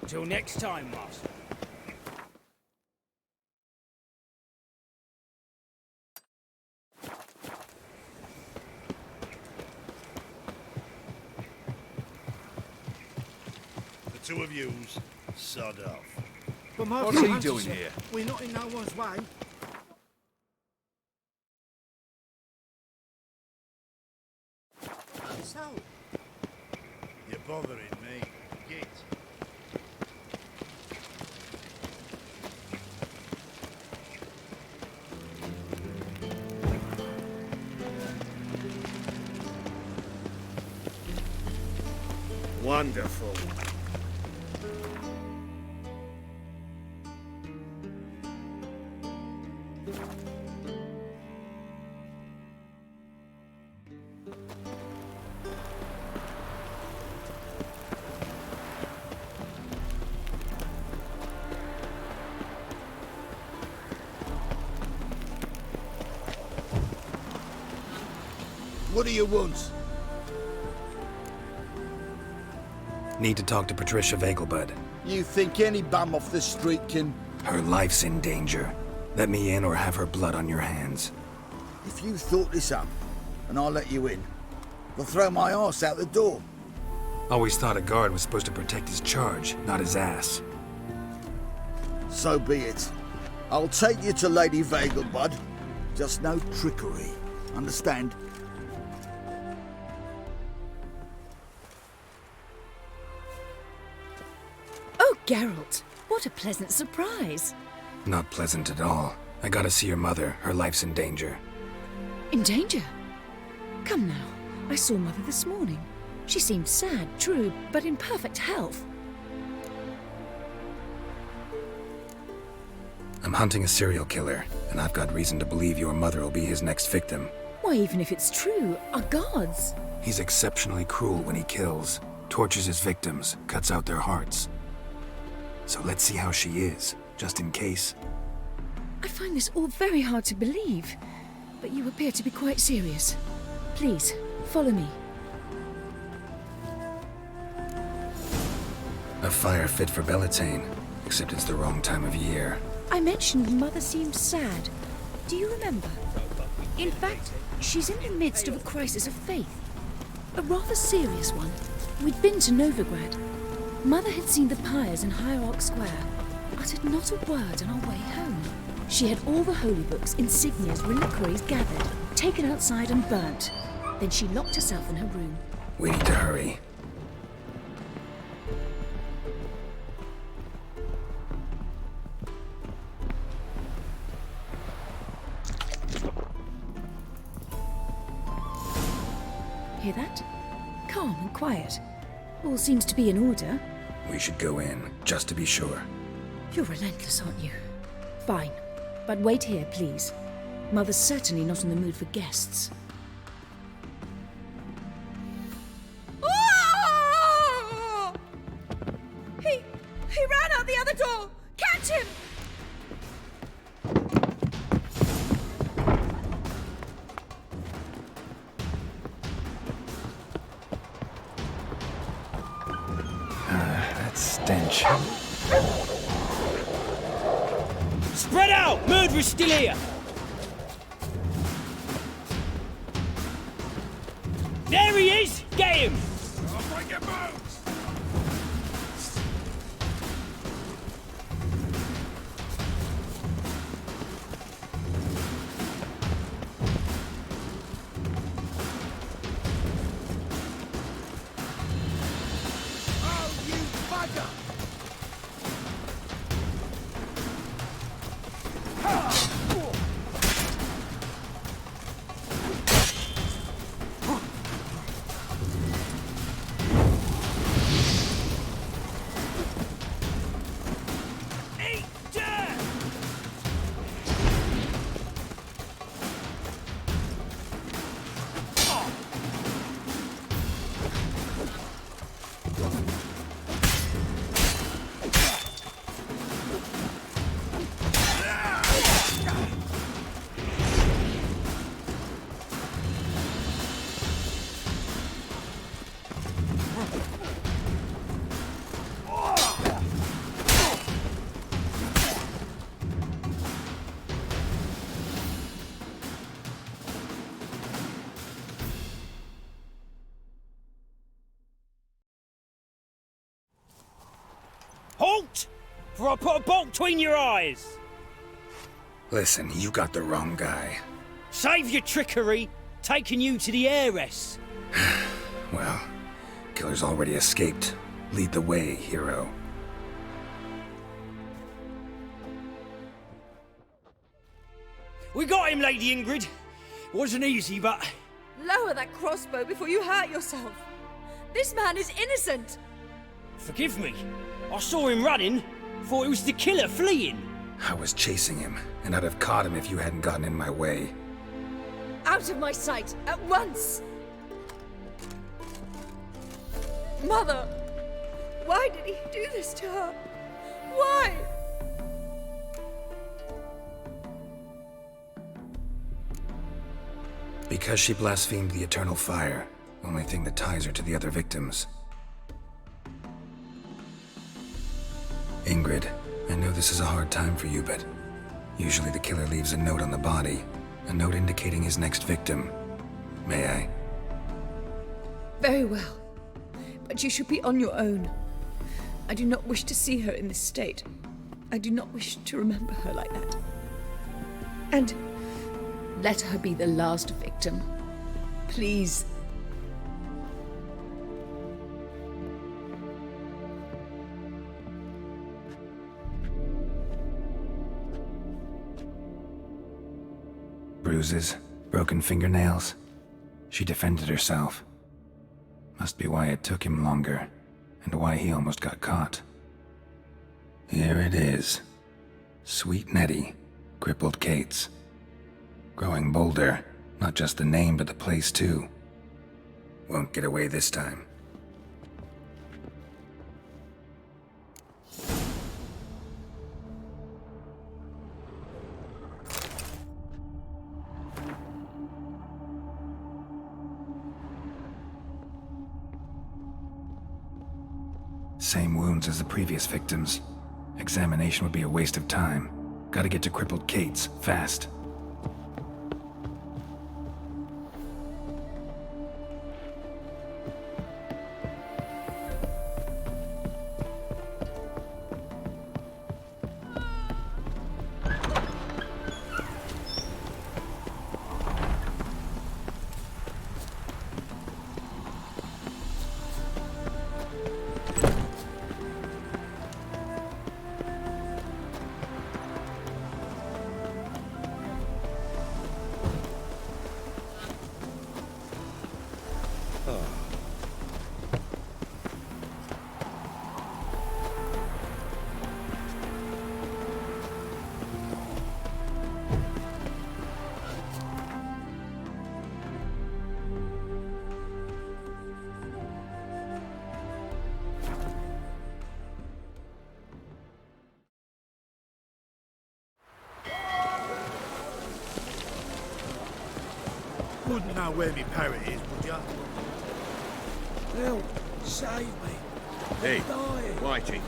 Till next time, Master. The two of yous, sod off. But What's he doing here? We're not in no one's way. So? You're bothering me. Git. Wonderful. What do you want? Need to talk to Patricia Vegelbud. You think any bum off the street can... Her life's in danger. Let me in or have her blood on your hands. If you thought this up, and I'll let you in, I'll throw my arse out the door. Always thought a guard was supposed to protect his charge, not his ass. So be it. I'll take you to Lady Vegelbud. Just no trickery. Understand? Oh, Geralt, what a pleasant surprise. Not pleasant at all. I gotta see your mother. Her life's in danger. In danger? Come now, I saw Mother this morning. She seemed sad, true, but in perfect health. I'm hunting a serial killer, and I've got reason to believe your mother will be his next victim. Why, even if it's true, our gods. He's exceptionally cruel when he kills, tortures his victims, cuts out their hearts. So let's see how she is, just in case. I find this all very hard to believe, but you appear to be quite serious. Please, follow me. A fire fit for Bellatane, except it's the wrong time of year. I mentioned Mother seemed sad. Do you remember? In fact, she's in the midst of a crisis of faith. A rather serious one. We'd been to Novigrad. Mother had seen the pyres in Hierarch Square, uttered not a word on our way home. She had all the holy books, insignias, reliquaries gathered, taken outside and burnt. Then she locked herself in her room. We need to hurry. Hear that? Calm and quiet. All seems to be in order. We should go in, just to be sure. You're relentless, aren't you? Fine. But wait here, please. Mother's certainly not in the mood for guests. Oh! He ran out the other door! Catch him! That stench. Spread out! Murderer's still here! There he is! Get him! I'll break your bones! Oh, you bugger! Halt! For I put a bolt between your eyes! Listen, you got the wrong guy. Save your trickery, taking you to the heiress. Well, killer's already escaped. Lead the way, hero. We got him, Lady Ingrid. Wasn't easy, but... Lower that crossbow before you hurt yourself. This man is innocent. Forgive me. I saw him running. Thought it was the killer fleeing. I was chasing him, and I'd have caught him if you hadn't gotten in my way. Out of my sight, at once! Mother! Why did he do this to her? Why? Because she blasphemed the eternal fire, only thing that ties her to the other victims. Ingrid, I know this is a hard time for you, but usually the killer leaves a note on the body, a note indicating his next victim. May I? Very well. But you should be on your own. I do not wish to see her in this state. I do not wish to remember her like that. And let her be the last victim. Please. Bruises, broken fingernails. She defended herself. Must be why it took him longer, and why he almost got caught. Here it is. Sweet Nettie, crippled Kate's. Growing bolder, not just the name but the place too. Won't get away this time. Same wounds as the previous victims. Examination would be a waste of time. Gotta get to crippled Kate's, fast. Wouldn't know where me parrot is, would ya? Help! Save me! Hey, I'm dying! Whitey,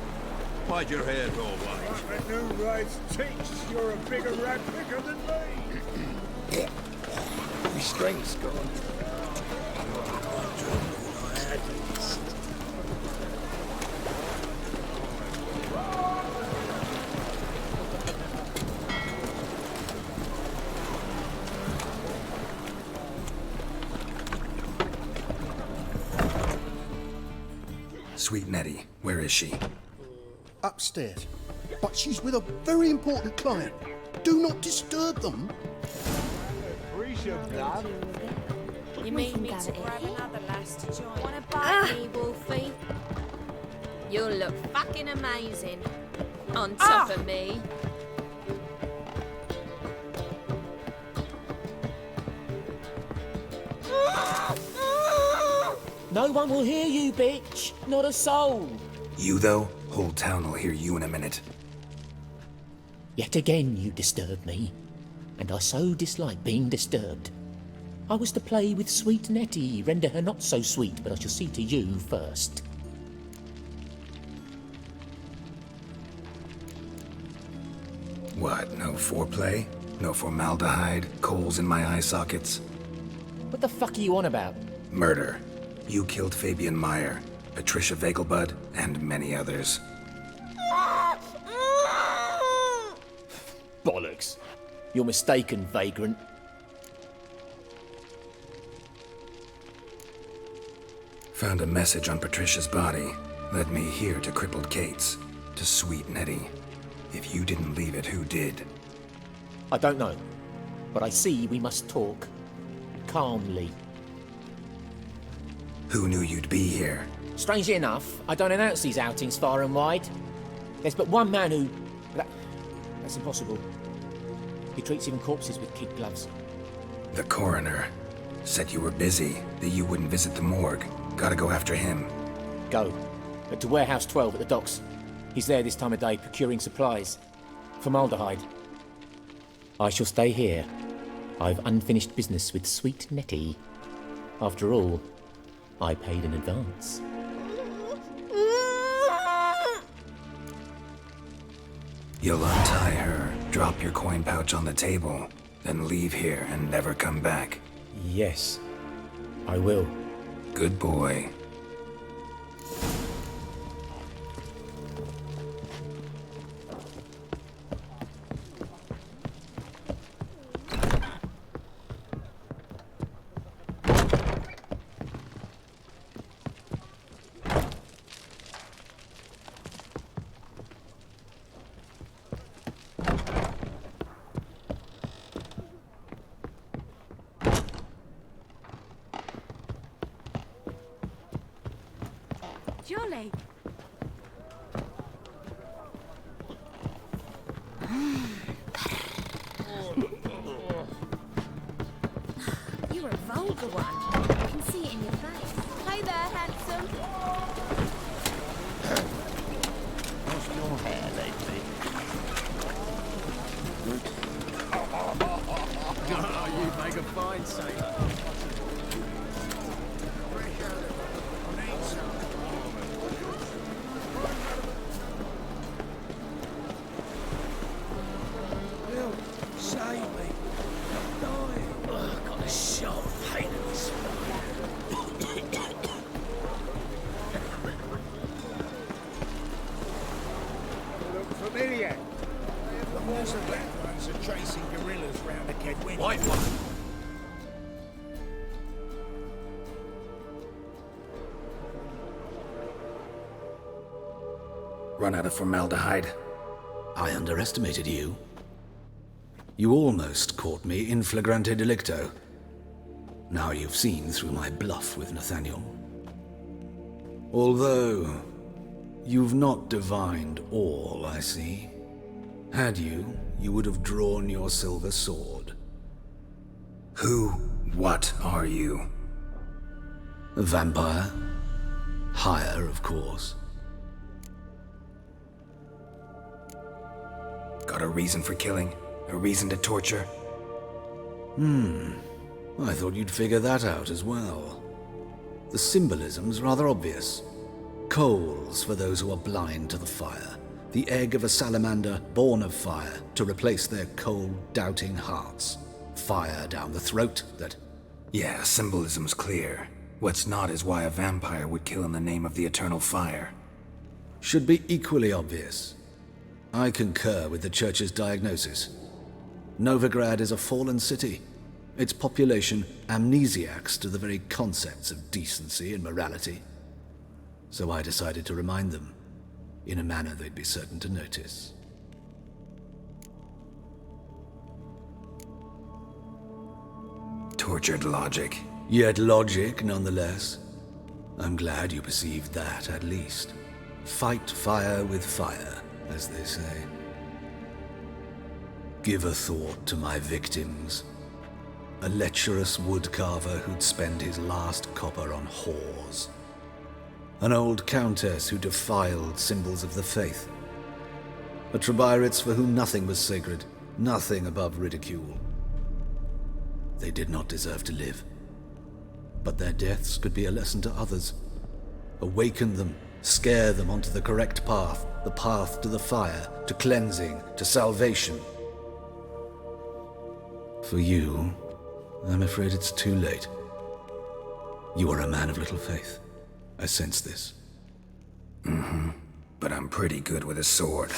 why'd your hair go white? Like the new ride's teats, you're a bigger rat picker than me. My strength's gone. I had Sweet Nettie, where is she? Upstairs. But she's with a very important client. Do not disturb them. You mean me to grab another lass to join? Wanna bite me, Wolfie? You'll look fucking amazing on top of me. No one will hear you, bitch. Not a soul. You, though? Whole town will hear you in a minute. Yet again you disturb me, and I so dislike being disturbed. I was to play with sweet Nettie, render her not so sweet, but I shall see to you first. What, no foreplay? No formaldehyde? Coals in my eye sockets? What the fuck are you on about? Murder. You killed Fabian Meyer, Patricia Vegelbud, and many others. You're mistaken, vagrant. Found a message on Patricia's body. Led me here to crippled Kate's. To sweet Nettie. If you didn't leave it, who did? I don't know, but I see we must talk. Calmly. Who knew you'd be here? Strangely enough, I don't announce these outings far and wide. There's but one man who... That's impossible. He treats even corpses with kid gloves. The coroner. Said you were busy, that you wouldn't visit the morgue. Gotta go after him. Go. But to Warehouse 12 at the docks. He's there this time of day, procuring supplies. Formaldehyde. I shall stay here. I've unfinished business with sweet Nettie. After all, I paid in advance. You'll untie her, drop your coin pouch on the table, then leave here and never come back. Yes, I will. Good boy. Jolly. You're a vulgar one. I can see it in your face. Hey there, handsome. How's your hair lately? You make a fine sailor. Save me. I'm dying. I've got a sharp pain in the spine. Look familiar. The horse and black ones are chasing gorillas round a Kedwin. White one. Run out of formaldehyde. I underestimated you. You almost caught me in flagrante delicto. Now you've seen through my bluff with Nathaniel. Although, you've not divined all, I see. Had you, you would have drawn your silver sword. What are you? A vampire. Higher, of course. Got a reason for killing? A reason to torture? I thought you'd figure that out as well. The symbolism's rather obvious. Coals for those who are blind to the fire. The egg of a salamander born of fire to replace their cold, doubting hearts. Fire down the throat that... Yeah, symbolism's clear. What's not is why a vampire would kill in the name of the eternal fire. Should be equally obvious. I concur with the Church's diagnosis. Novigrad is a fallen city. Its population amnesiacs to the very concepts of decency and morality. So I decided to remind them, in a manner they'd be certain to notice. Tortured logic. Yet logic, nonetheless. I'm glad you perceived that, at least. Fight fire with fire, as they say. Give a thought to my victims. A lecherous woodcarver who'd spend his last copper on whores. An old countess who defiled symbols of the faith. A Trebirates for whom nothing was sacred, nothing above ridicule. They did not deserve to live. But their deaths could be a lesson to others. Awaken them, scare them onto the correct path, the path to the fire, to cleansing, to salvation. For you, I'm afraid it's too late. You are a man of little faith. I sense this. But I'm pretty good with a sword.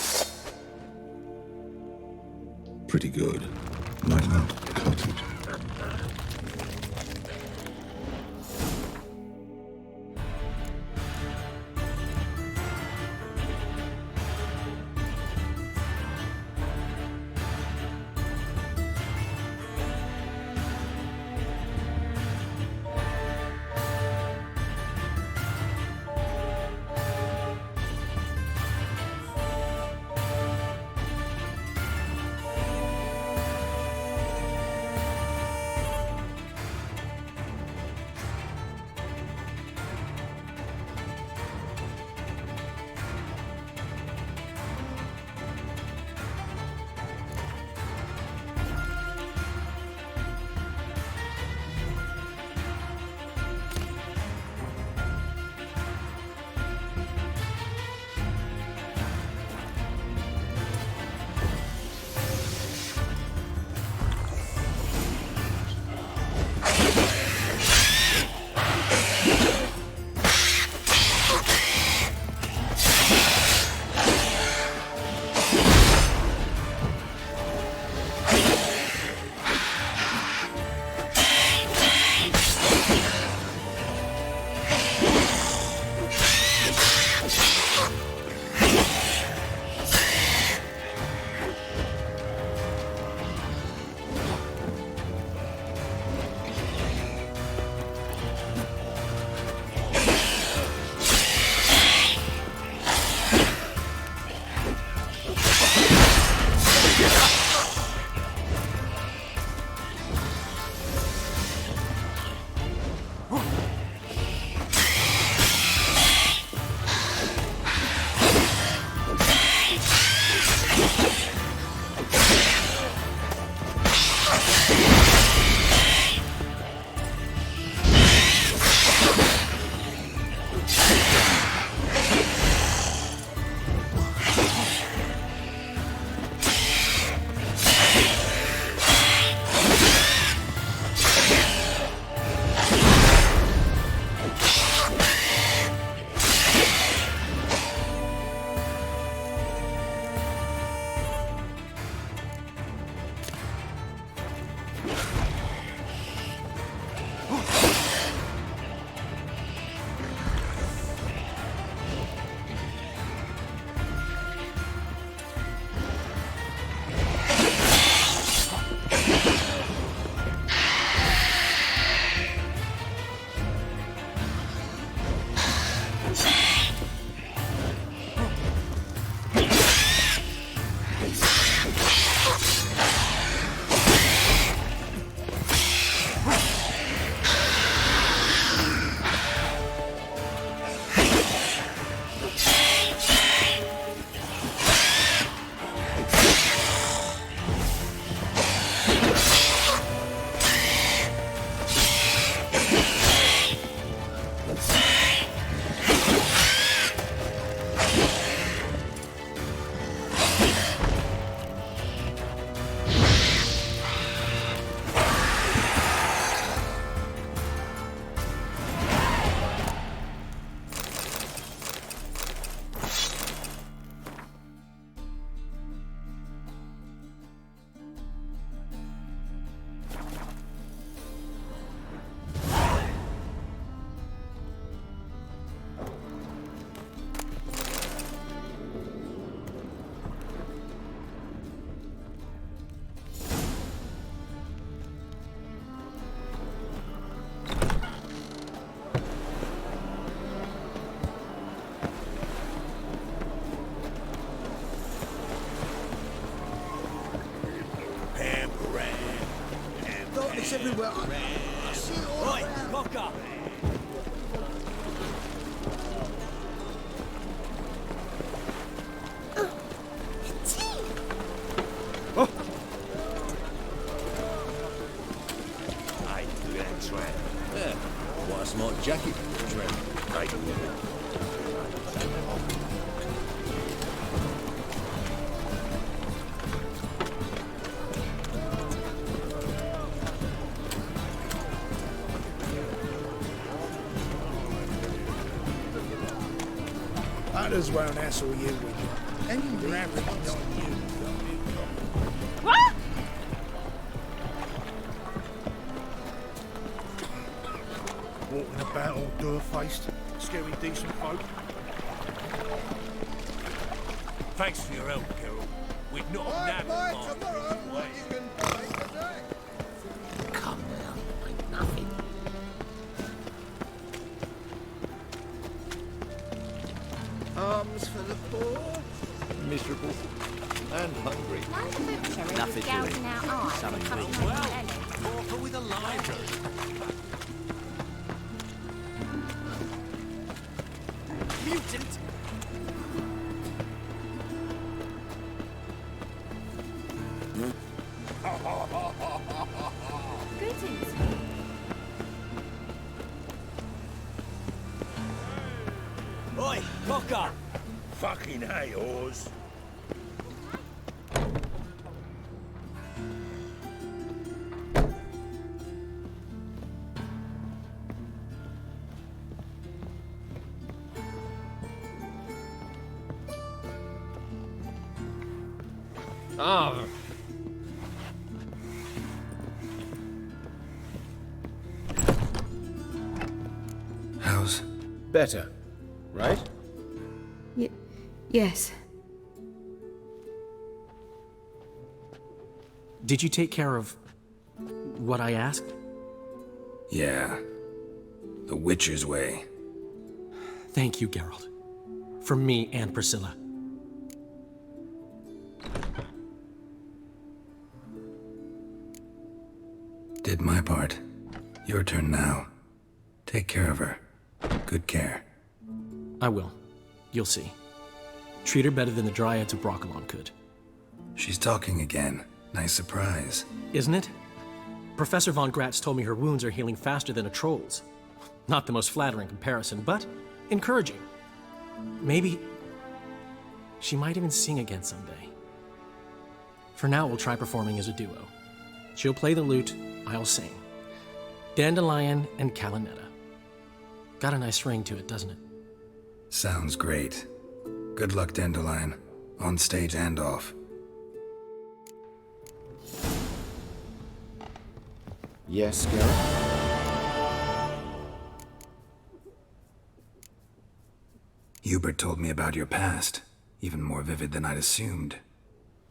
Pretty good. might not cut it. It's everywhere. I see it all Right, around. lock up. Hey, look at that tramp. Yeah, quite a smart jacket, tramp. Hey. Might as well hassle you with your average on you. What? walking about all door-faced, scaring decent folk. Thanks for your help, Carol. We'd not have nabbed Come now, ain't nothing. Arms for the poor, miserable and hungry. Nothing gouging out eyes. Something Cutting big. my Well, belly. Pauper with a library. Mutant! Greetings. Oi, Cocker! Fucking hay, Oz. Ah. How's... Better, right? Yes. Did you take care of what I asked? Yeah. The Witcher's way. Thank you, Geralt. From me and Priscilla. Did my part. Your turn now. Take care of her. Good care. I will. You'll see. Treat her better than the Dryads of Broccolon could. She's talking again. Nice surprise. Isn't it? Professor von Gratz told me her wounds are healing faster than a troll's. Not the most flattering comparison, but encouraging. Maybe she might even sing again someday. For now, we'll try performing as a duo. She'll play the lute, I'll sing. Dandelion and Calinetta. Got a nice ring to it, doesn't it? Sounds great. Good luck, Dandelion. On stage and off. Yes, Garrett? Hubert told me about your past. Even more vivid than I'd assumed.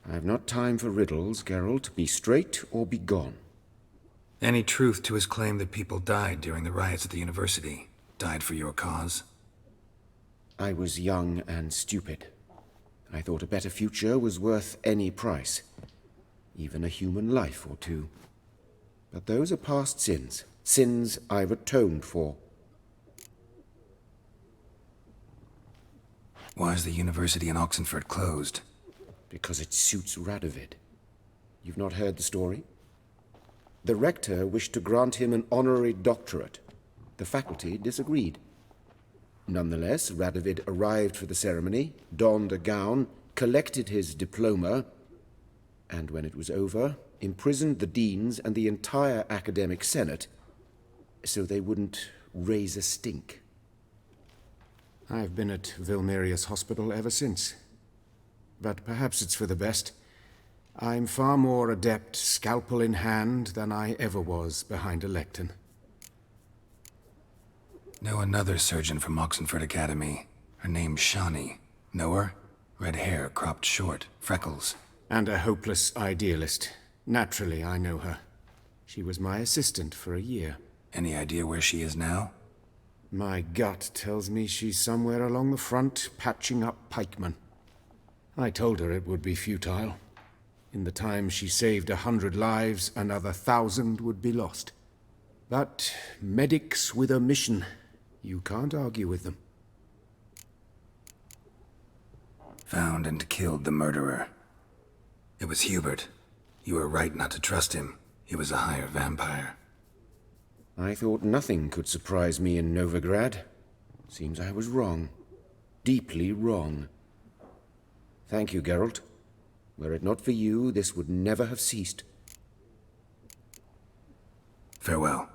I've not time for riddles, Geralt. Be straight or be gone. Any truth to his claim that people died during the riots at the university? Died for your cause? I was young and stupid. I thought a better future was worth any price. Even a human life or two. But those are past sins. Sins I've atoned for. Why is the university in Oxenford closed? Because it suits Radovid. You've not heard the story? The rector wished to grant him an honorary doctorate. The faculty disagreed. Nonetheless, Radovid arrived for the ceremony, donned a gown, collected his diploma, and when it was over, imprisoned the deans and the entire academic senate so they wouldn't raise a stink. I've been at Vilmerius Hospital ever since. But perhaps it's for the best. I'm far more adept, scalpel in hand, than I ever was behind a lectern. Know another surgeon from Oxenford Academy. Her name's Shawnee. Know her? Red hair, cropped short, freckles. And a hopeless idealist. Naturally, I know her. She was my assistant for a year. Any idea where she is now? My gut tells me she's somewhere along the front, patching up pikemen. I told her it would be futile. In the time she saved 100 lives, another 1,000 would be lost. But medics with a mission, you can't argue with them. Found and killed the murderer. It was Hubert. You were right not to trust him. He was a higher vampire. I thought nothing could surprise me in Novigrad. Seems I was wrong. Deeply wrong. Thank you, Geralt. Were it not for you, this would never have ceased. Farewell.